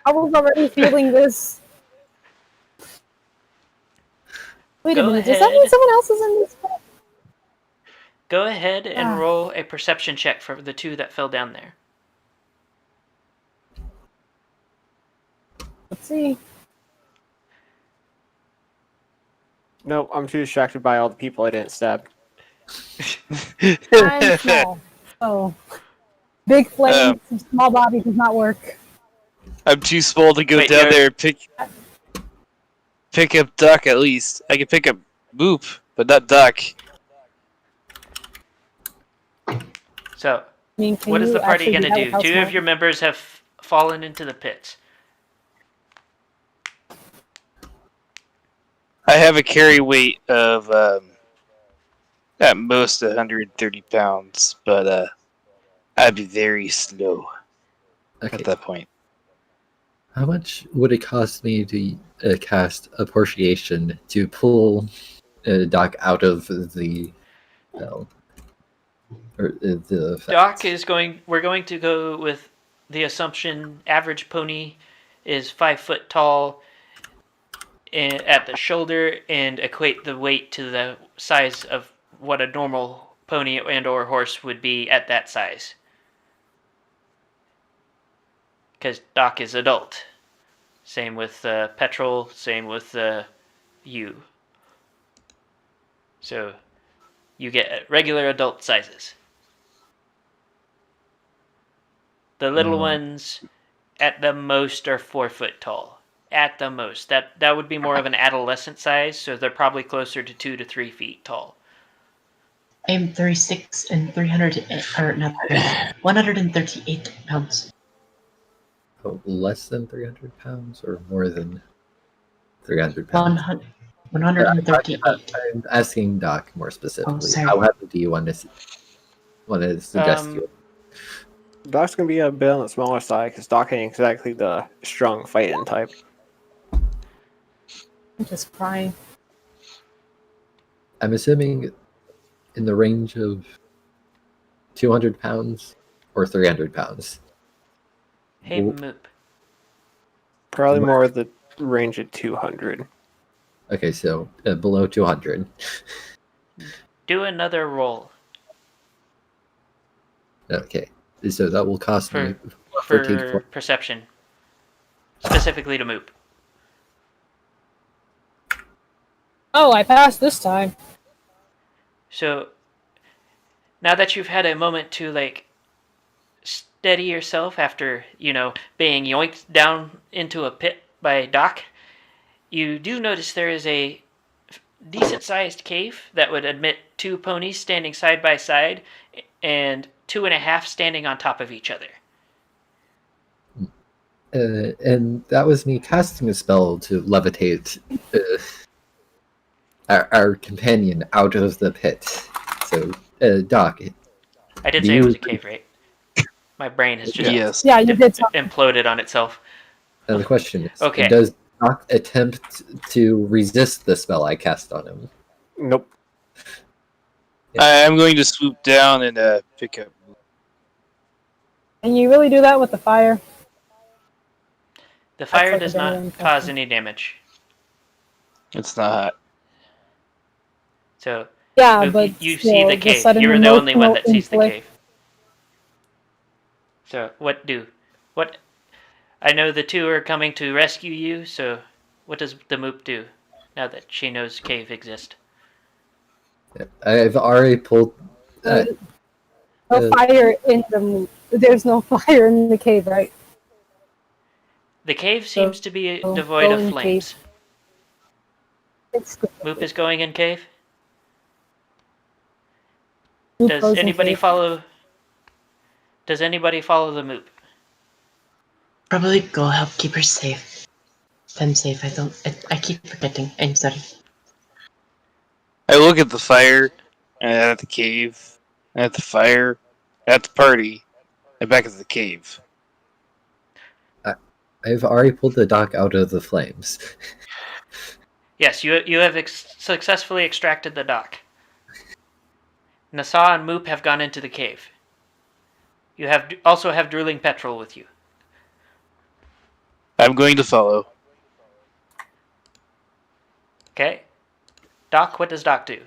I was already feeling this. Wait a Go minute, does that mean ahead. someone else is in this? Go ahead and Ah. roll a perception check for the 2 that fell down there. Let's see. No, I'm too distracted by all the people I didn't stab. I'm small. So, big flame, small body does not work. I'm too small to go Wait, down you're- there and pick up Duck at least. I can pick up Boop, but not Duck. So, I mean, can what is you the party actually going to that do? without 2 of smoke? your members have fallen into the pits. I have a carry weight of at most 130 pounds, but I'd be very slow Okay. at that point. How much would it cost me to cast Appreciation to pull Doc out of the spell? Or the effect? Doc is going. We're going to go with the assumption average pony is 5 foot tall at the shoulder, and equate the weight to the size of what a normal pony and/or horse would be at that size. Because Doc is adult. Same with Petrol. Same with you. So you get regular adult sizes. The little ones, at the most, are 4 foot tall. At the most, that would be more of an adolescent size. So they're probably closer to 2 to 3 feet tall. I am 36 and 300, or not 138 pounds. Oh, less than 300 pounds or more than 300 pounds? 138. I'm asking Doc more specifically. sorry. How heavy do you want to suggest you? Doc's gonna be a bit on the smaller side because Doc ain't exactly the strong fighting type. I'm just crying. I'm assuming in the range of 200 pounds or 300 pounds. Hey, Moop. Probably more the range of 200. Okay, so below 200. Do another roll Okay, so that will cost me for 14 perception. Specifically to Moop. Oh, I passed this time. So, now that you've had a moment to, steady yourself after, being yoinked down into a pit by Doc, you do notice there is a decent-sized cave that would admit 2 ponies standing side by side and 2.5 standing on top of each other. And that was me casting a spell to levitate our companion out of the pit. So, Doc, I did say it was a cave, right? My brain has just Yes. Yeah, you did something. imploded on itself. the question is, Okay. does Doc attempt to resist the spell I cast on him? Nope. I'm going to swoop down and pick up. And you really do that with the fire? The fire like does a not genuine cause question. any damage. It's not hot. So, Yeah, Moop, but you still, see the cave. sudden You're the only one emotional that sees the inflict- cave. So, what? I know the 2 are coming to rescue you, so what does the Moop do now that she knows cave exists? I've already pulled. No fire in the. There's no fire in the cave, right? The cave seems to be So, devoid go of in flames. cave. It's good. Moop is going in cave. Moop Does goes in anybody cave. follow? Does anybody follow the Moop? Probably go help keep her safe. Them safe. I keep forgetting. I'm sorry. I look at the fire, and at the cave, and at the fire, at the party, and back at the cave. I've already pulled the dock out of the flames. Yes, you have successfully extracted the dock. Nasa and Moop have gone into the cave. You also have drooling petrol with you. I'm going to follow. Okay. Doc, what does Doc do?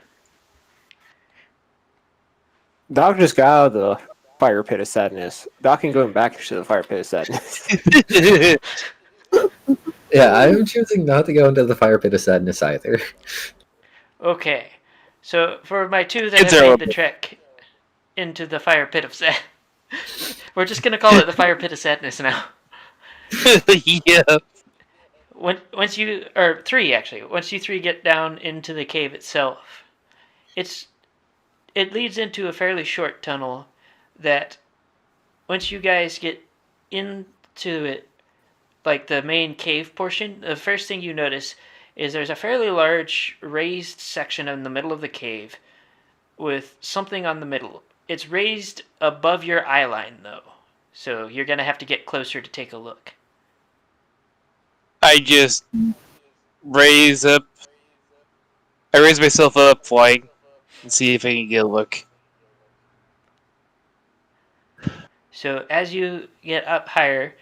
Doc just got out of the fire pit of sadness. Doc ain't going back to the fire pit of sadness. Yeah, I'm choosing not to go into the fire pit of sadness either. Okay. So for my two that It's have made horrible. the trek into the fire pit of sadness, we're just gonna call it the fire pit of sadness now. Yeah. Once you, or three actually, once you three get down into the cave itself, it leads into a fairly short tunnel that once you guys get into it, like the main cave portion, the first thing you notice is there's a fairly large raised section in the middle of the cave with something on the middle. It's raised above your eye line though, so you're gonna have to get closer to take a look. I just raise myself up, flying, and see if I can get a look. So as you get up higher,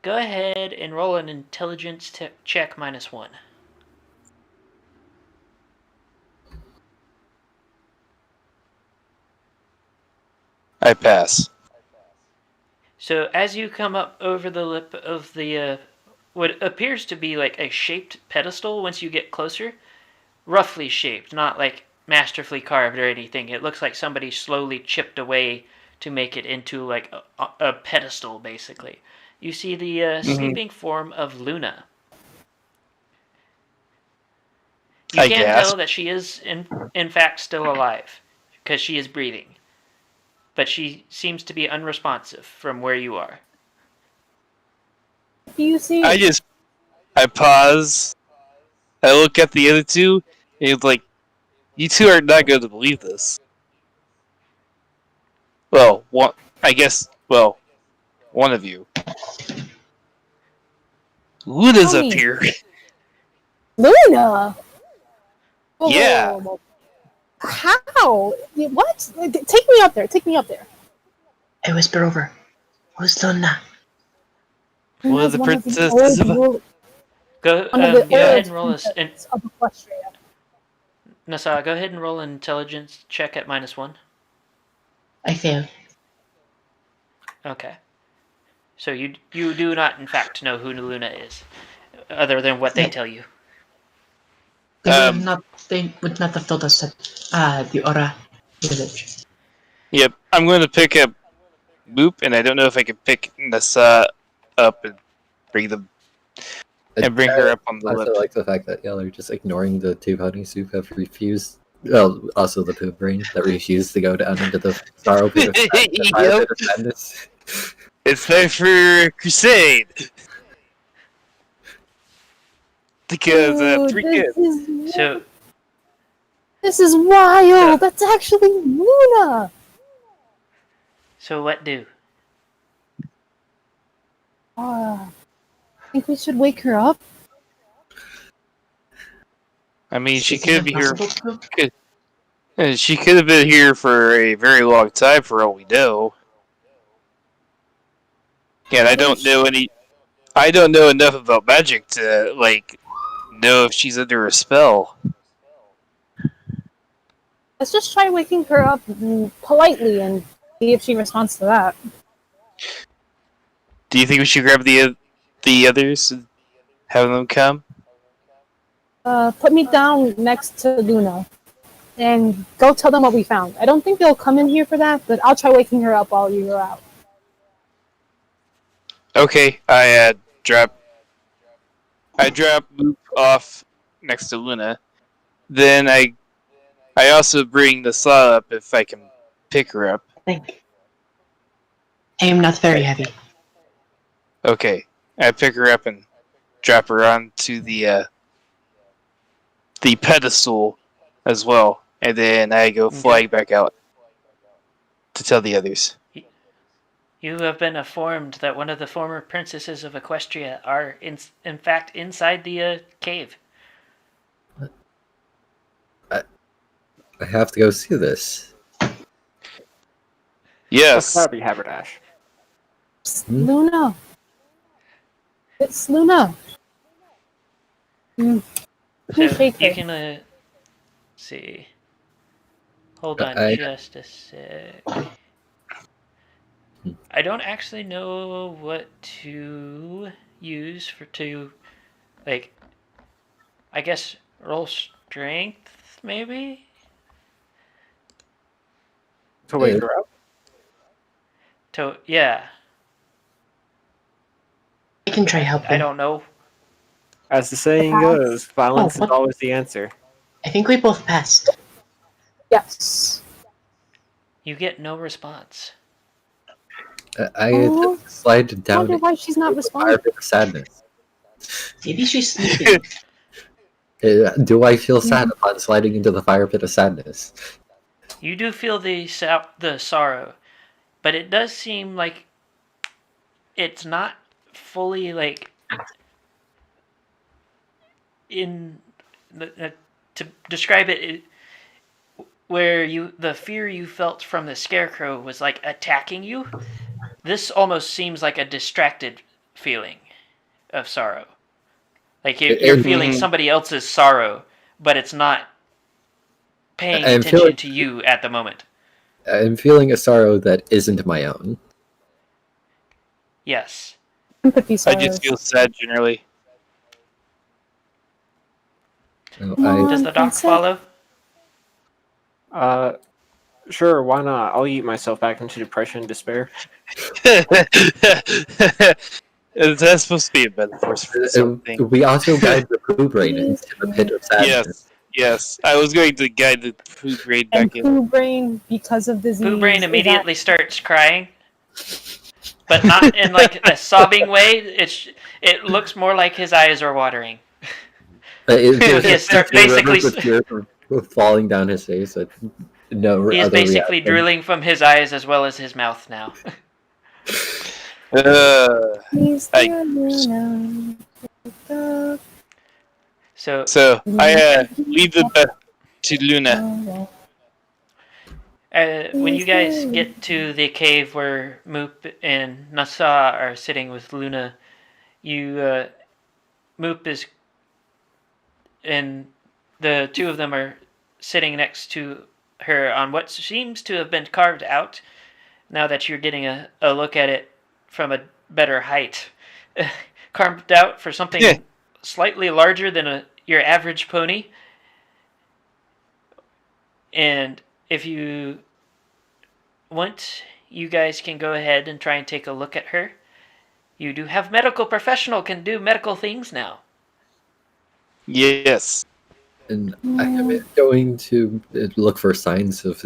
go ahead and roll an intelligence check -1. I pass. So as you come up over the lip of the what appears to be like a shaped pedestal once you get closer, roughly shaped, not like masterfully carved or anything. It looks like somebody slowly chipped away to make it into like a pedestal, basically. You see the sleeping form of Luna. You I can gasp. tell that she is in fact still alive because she is breathing, but she seems to be unresponsive from where you are. Do you see? I pause. I look at the other two, and it's like, you two are not going to believe this. Well, one of you. Luna's up Mommy. here. Luna. Whoa, Yeah. whoa, whoa, whoa. How? What? Take me up there. Take me up there. I whisper over. Who's Luna? One of the One princesses of- old Go one of the go ahead old and roll a princesses of Equestria. Nasa, go ahead and roll an intelligence check at -1. I fail. Okay. So you do not in fact know who Luna is, other than what they Yeah. tell you. They would not have told us at the Aura village. Yep, I'm going to pick up Boop, and I don't know if I can pick Nasa up and bring her up on the I also lip. like the fact that y'all are just ignoring the two ponies who have refused. Well, also the poop brain that refused to go down into the sorrow pit of the fire pit of sadness. It's time for Crusade! Because Dude, three kids. So this is wild. That's actually Luna. so what do? I think we should wake her up. I mean, she Is it could be here. impossible to? She could have been here for a very long time, for all we know. And I don't know enough about magic to know if she's under a spell. Let's just try waking her up politely and see if she responds to that. Do you think we should grab the others and have them come? Put me down next to Luna and go tell them what we found. I don't think they'll come in here for that, but I'll try waking her up while you're out. Okay, I drop Moop off next to Luna. Then I also bring the saw up if I can pick her up. Think. I am not very heavy. Okay, I pick her up and drop her onto the pedestal as well, and then I go flying back out to tell the others. You have been informed that one of the former princesses of Equestria are, in fact, inside the cave. I have to go see this. That's Yes. gotta be Haberdash. Luna. It's Luna. So Shake you her. can see. Hold on I- just a sec. I don't actually know what to use like, I guess roll strength, maybe? To wake her up. Yeah, I can try helping. I don't know. As the saying goes, violence is what? always the answer. I think we both passed. Yes. You get no response. I Oh, slide I down wonder why she's not the fire responding. pit of sadness. Maybe she's sleeping. Do I feel sad upon sliding into the fire pit of sadness? You do feel the sorrow, but it does seem like it's not fully like in to describe it, where the fear you felt from the scarecrow was like attacking you. This almost seems like a distracted feeling of sorrow. Like you're feeling somebody else's sorrow, but it's not paying attention to you at the moment. I'm feeling a sorrow that isn't my own. Yes. Empathy I sorrows. just feel sad generally. Does the doc follow? Sure, why not? I'll eat myself back into depression and despair. Is that supposed to be a metaphor for something? We also guide the poo brain into the pit of sadness. Yes. I was going to guide the poo brain And back in. poo brain, because of disease. Pooh Brain is immediately starts crying, but not in like a sobbing way. It looks more like his eyes are watering. It He is basically the tears falling down his face. No he is other basically reaction. drooling from his eyes as well as his mouth now. He's I- the Luna. So I leave the best to Luna. when you guys get to the cave where Moop and Nasa are sitting with Luna, Moop is, and the two of them are sitting next to her on what seems to have been carved out. Now that you're getting a look at it from a better height, carved out for something slightly larger than your average pony. And if you want, you guys can go ahead and try and take a look at her. You do have medical professional can do medical things now. Yes. And I am going to look for signs of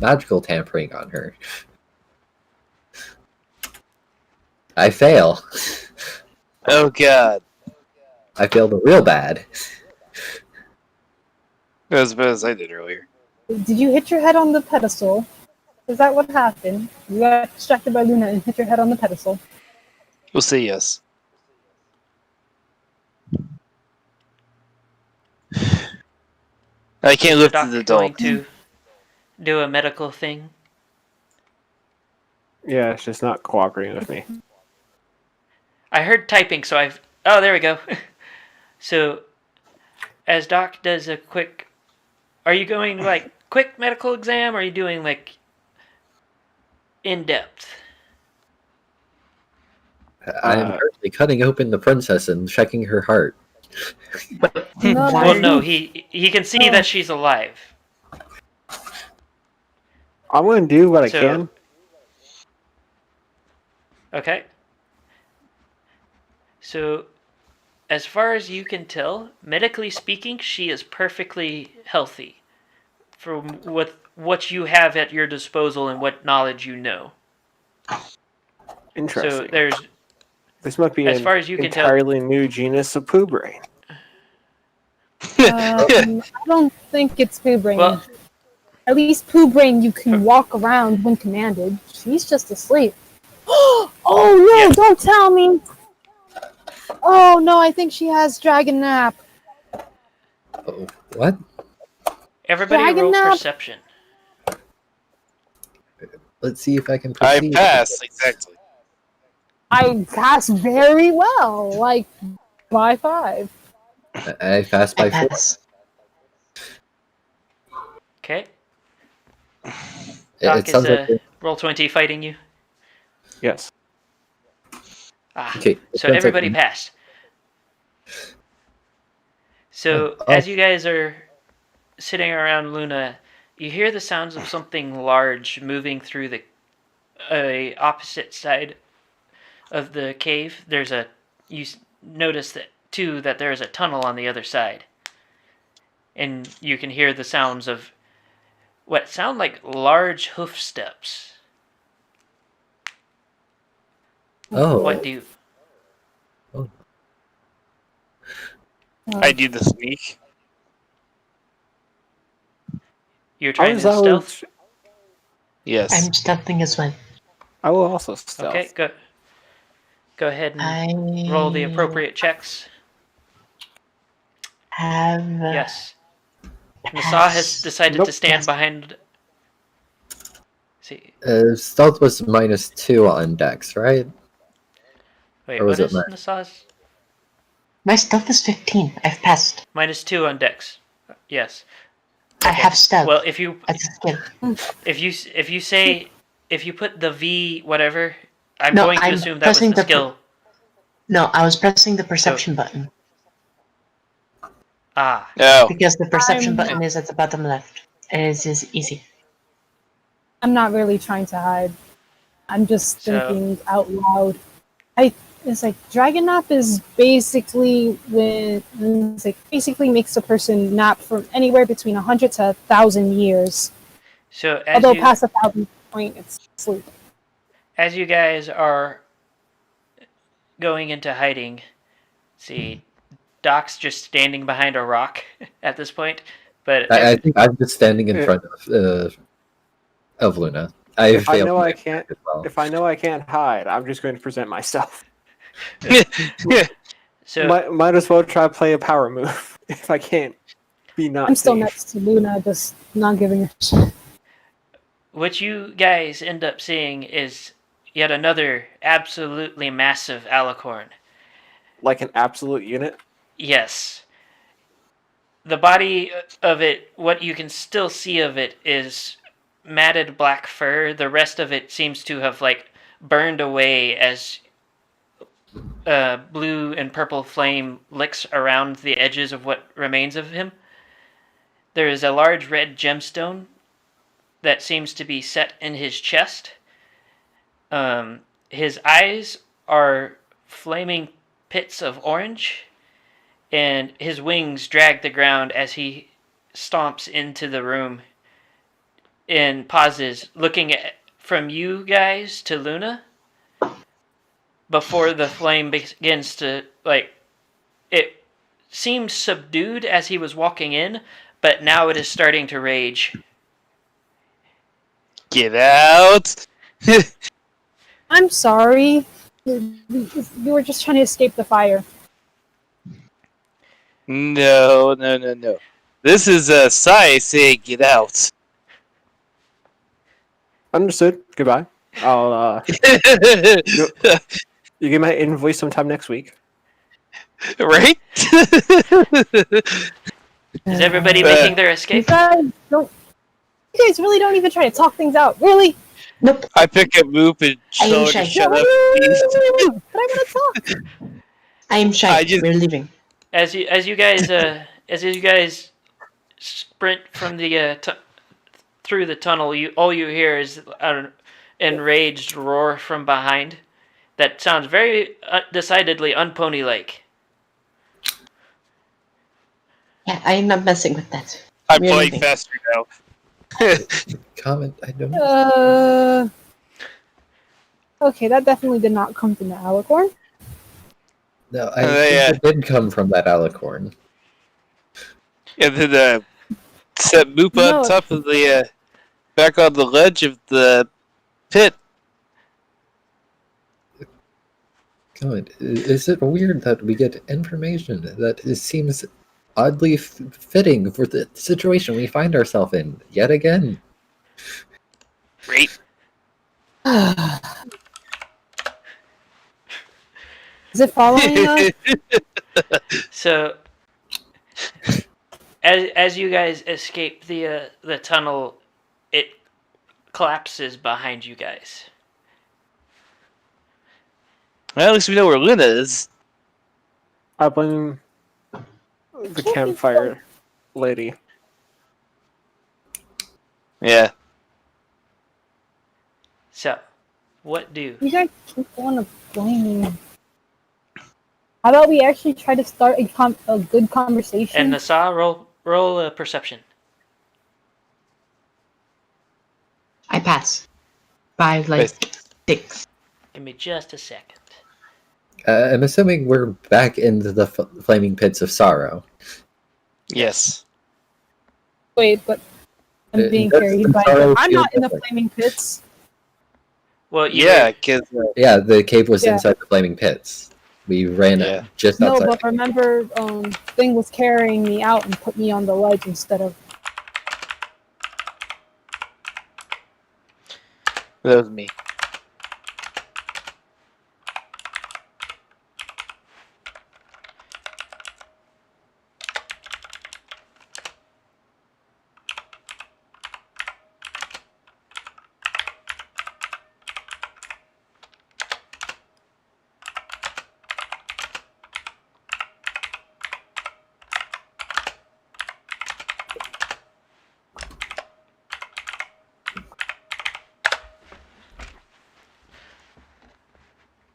magical tampering on her. I fail. Oh god. I failed real bad. As bad as I did earlier. Did you hit your head on the pedestal? Is that what happened? You got distracted by Luna and hit your head on the pedestal. We'll say yes. I can't lift Doctor the going adult. to do a medical thing. Yeah, it's just not cooperating with me. I heard typing, so oh, there we go. So, as Doc does a quick, are you going like quick medical exam, or are you doing like in depth? I'm currently cutting open the princess and checking her heart. No, Well, no, he can see that she's alive. I'm gonna do what I So- can. Okay. So, as far as you can tell, medically speaking, she is perfectly healthy from what you have at your disposal and what knowledge you know. Interesting. So This might be as an far as you can tell- entirely new genus of poo brain. I don't think it's Pooh Brain. Well, At least Pooh Brain, you can For- walk around when commanded. She's just asleep. Oh no! Yeah. Don't tell me. Oh no! I think she has dragon nap. Oh, what? everybody Dragon roll nap? perception. Let's see if I can I proceed. passed, exactly. I passed very well, like by 5. I passed I by 4. pass. Okay. It Doc is sounds like roll 20 fighting you. Yes. okay. It So sounds everybody like, passed. So Oh. as you guys are sitting around Luna, you hear the sounds of something large moving through the opposite side of the cave. You notice that too that there is a tunnel on the other side, and you can hear the sounds of what sound like large hoof steps. Oh. What do you? I do the sneak. You're I trying was to stealth. Yes. I'm stealthing as well. I will also stealth. Okay, go ahead and I roll the appropriate checks. have Yes. Nasa has pass. decided Nope. to stand behind. See, Stealth was -2 on Dex, right? wait, Or was what is it Nasa's? My stealth is 15. I've passed. -2 on Dex. Yes. I have stealth. Well, if you as a skill. if you put the V whatever, I'm No, going to I'm assume that was pressing the the skill. No, I was pressing the perception button Ah, No. because the perception I'm- button is at the bottom left. It is easy. I'm not really trying to hide. I'm just So- thinking out loud. It's like dragon nap is basically basically makes a person nap from anywhere between 100 to 1,000 years. so Although past 1,000 point, it's sleep. as you guys are going into hiding, see, Doc's just standing behind a rock at this point. But I think I'm just standing in front of Luna. If I failed know my I attack can't, as well. if I know I can't hide, I'm just going to present myself. so Might as well try to play a power move if I can't be not. I'm still safe. next to Luna, just not giving her shit. what you guys end up seeing is yet another absolutely massive alicorn. Like an absolute unit. Yes. The body of it, what you can still see of it, is matted black fur. The rest of it seems to have burned away as blue and purple flame licks around the edges of what remains of him. There is a large red gemstone that seems to be set in his chest. His eyes are flaming pits of orange, and his wings drag the ground as he stomps into the room and pauses, looking from you guys to Luna before the flame begins to, it seemed subdued as he was walking in, but now it is starting to rage. Get out! I'm sorry. You were just trying to escape the fire. No. This is Sai saying get out. Understood. Goodbye. I'll. You get my invoice sometime next week. Right? Is everybody Uh, making their You escape? guys don't. You guys really don't even try to talk things out. Really? Nope. I pick up Moop and I am tell her shy. to shut No, up. please. but I want to talk. I am shy. I just- We're leaving. As you guys sprint from the through the tunnel, all you hear is an enraged roar from behind that sounds very decidedly unpony-like. Yeah, I am not messing with that. I'm We're playing leaving. faster now. Comment. I don't. Okay, that definitely did not come from the alicorn. No, I Yeah. think it did come from that alicorn. And then set Moopa No. on top of the back on the ledge of the pit. God, is it weird that we get information that seems oddly fitting for the situation we find ourselves in yet again? Right. Is it following us? So, as you guys escape the tunnel, it collapses behind you guys. Well, at least we know where Luna is. I blame the campfire lady. Yeah. So, what do? You guys keep on to blame me. How about we actually try to start a good conversation? And Nasa, roll a perception. I pass. By like 6. Give me just a second. I'm assuming we're back into the flaming pits of sorrow. Yes. Wait, but I'm being That's carried the by sorrow them. I'm field not in the different. flaming pits. Well, Yeah, because Yeah, the cave was Yeah. inside the flaming pits. We ran Yeah. just No, outside. but remember, Thing was carrying me out and put me on the ledge instead of. that was me.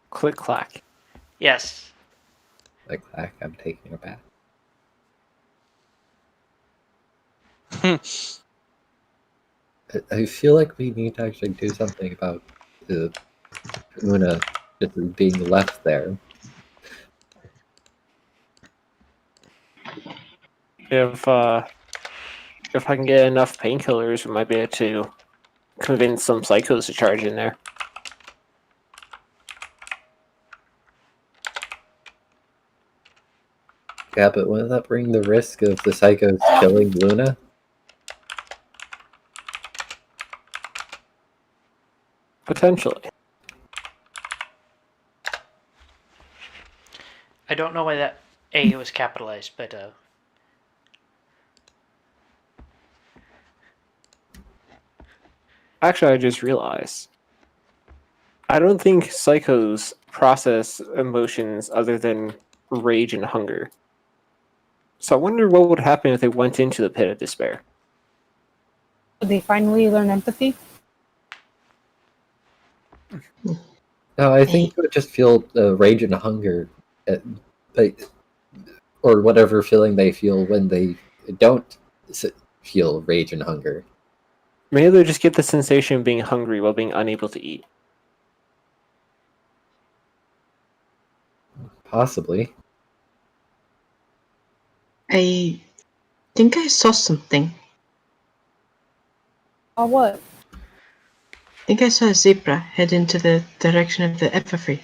Click clack. yes. Like, I'm taking a bath. I feel like we need to actually do something about Una just being left there. If I can get enough painkillers, we might be able to convince some psychos to charge in there. Yeah, but wouldn't that bring the risk of the psychos killing Luna? Potentially. I don't know why that A was capitalized, but Actually, I just realized. I don't think psychos process emotions other than rage and hunger. So I wonder what would happen if they went into the pit of despair. Did they finally learn empathy? No, I think you would just feel rage and hunger, like, or whatever feeling they feel when they don't feel rage and hunger. Maybe they just get the sensation of being hungry while being unable to eat. Possibly. I think I saw something. Or what? I think I saw a zebra head into the direction of the Everfree.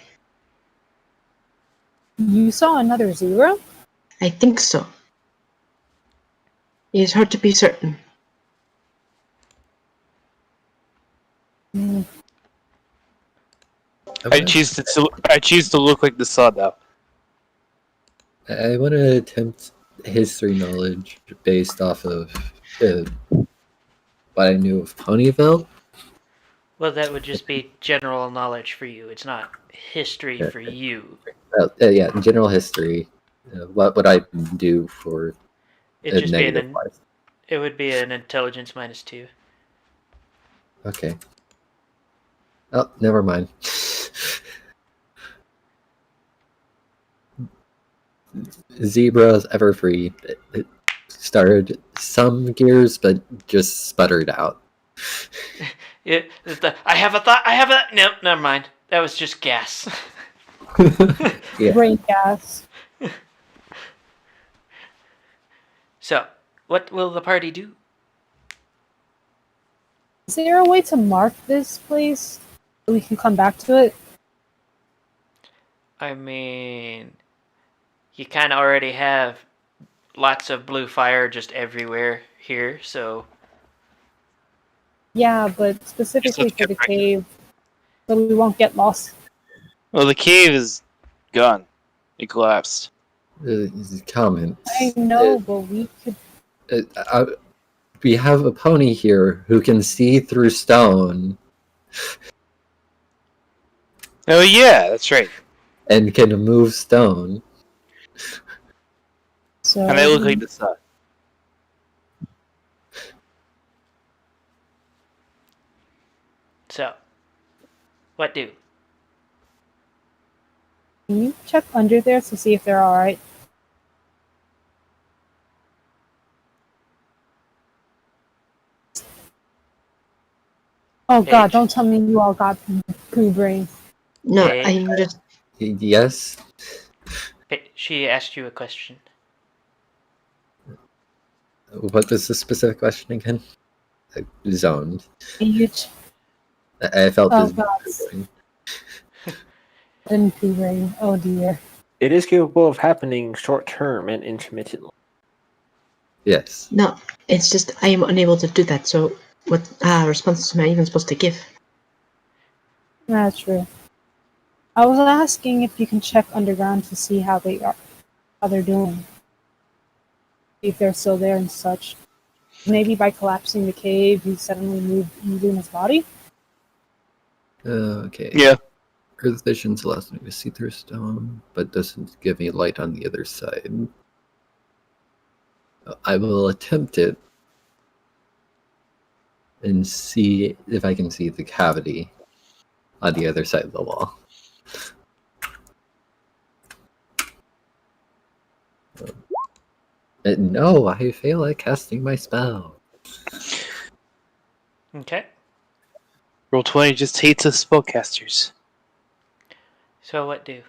You saw another zebra? I think so. It is hard to be certain. Hmm. I choose to look like the sun now. I want to attempt history knowledge based off of what I knew of Ponyville. well, that would just be general knowledge for you. It's not history for you. Yeah, general history. What would I do for It'd just be negative wise? it would be an intelligence -2. Okay. Oh, never mind. Zebra's Everfree. It started some gears, but just sputtered out. Yeah, I have a thought. Nope, never mind. That was just gas. Yeah. Brain gas. So, What will the party do? Is there a way to mark this place so we can come back to it? I mean, you kind of already have lots of blue fire just everywhere here, so Yeah, but specifically for the cave, so we won't get lost. Well, the cave is gone. It collapsed. Comments. I know, but we could. We have a pony here who can see through stone Oh yeah, that's right. and can move stone. So And they look like the sun. so what do? can you check under there to see if they're all right? Oh God! Paige? Don't tell me you all got poo brain. No, Hey. I'm just. Yes. She asked you a question. What was the specific question again? Zoned. Can you ch- I felt Oh, this. God. Poo brain. Oh dear. It is capable of happening short term and intermittently. Yes. No, it's just I am unable to do that. So, what responses am I even supposed to give? That's true. I was asking if you can check underground to see how they're doing. If they're still there and such. Maybe by collapsing the cave, he suddenly moved Luna's body. Okay. Yeah. Earth vision allows me to see through stone, but doesn't give me light on the other side. I will attempt it and see if I can see the cavity on the other side of the wall. No, I fail at casting my spell. Okay. Roll20 just hates us spellcasters. So what do?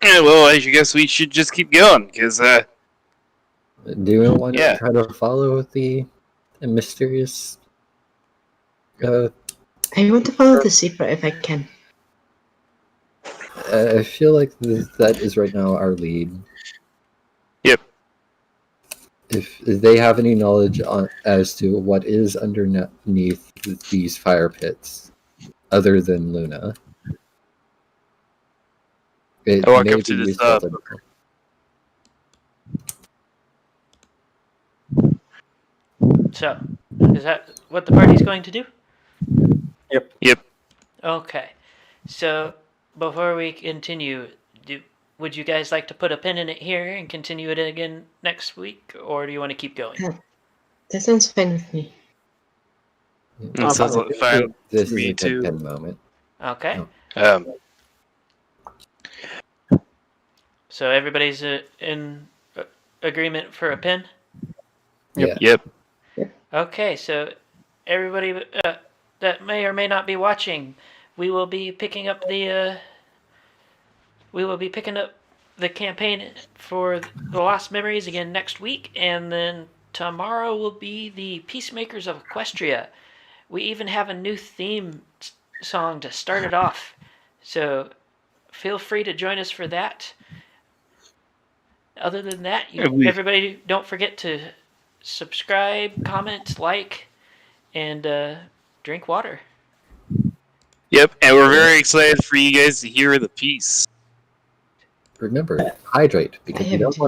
Yeah, well, I guess we should just keep going, because, Do you want Yeah. to try to follow the mysterious? I want to follow the zebra if I can. I feel like that is right now our lead. Yep. If they have any knowledge as to what is underneath these fire pits, other than Luna, it I walk may up be to this, useful to know. So, is that what the party's going to do? Yep. Okay. So, before we continue, would you guys like to put a pin in it here and continue it again next week, or do you want to keep going? That sounds fine with me. That sounds like fine This for is me, a too. good pen moment. Okay. No. So everybody's in agreement for a pin? Yeah. Yep. Okay, so everybody that may or may not be watching, we will be picking up the campaign for the Lost Memories again next week, and then tomorrow will be the Peacemakers of Equestria. We even have a new theme song to start it off, so feel free to join us for that. Other than that, everybody don't forget to subscribe, comment, like, and drink water. Yep, and we're very excited for you guys to hear the piece. Remember, hydrate, because you don't haven't. want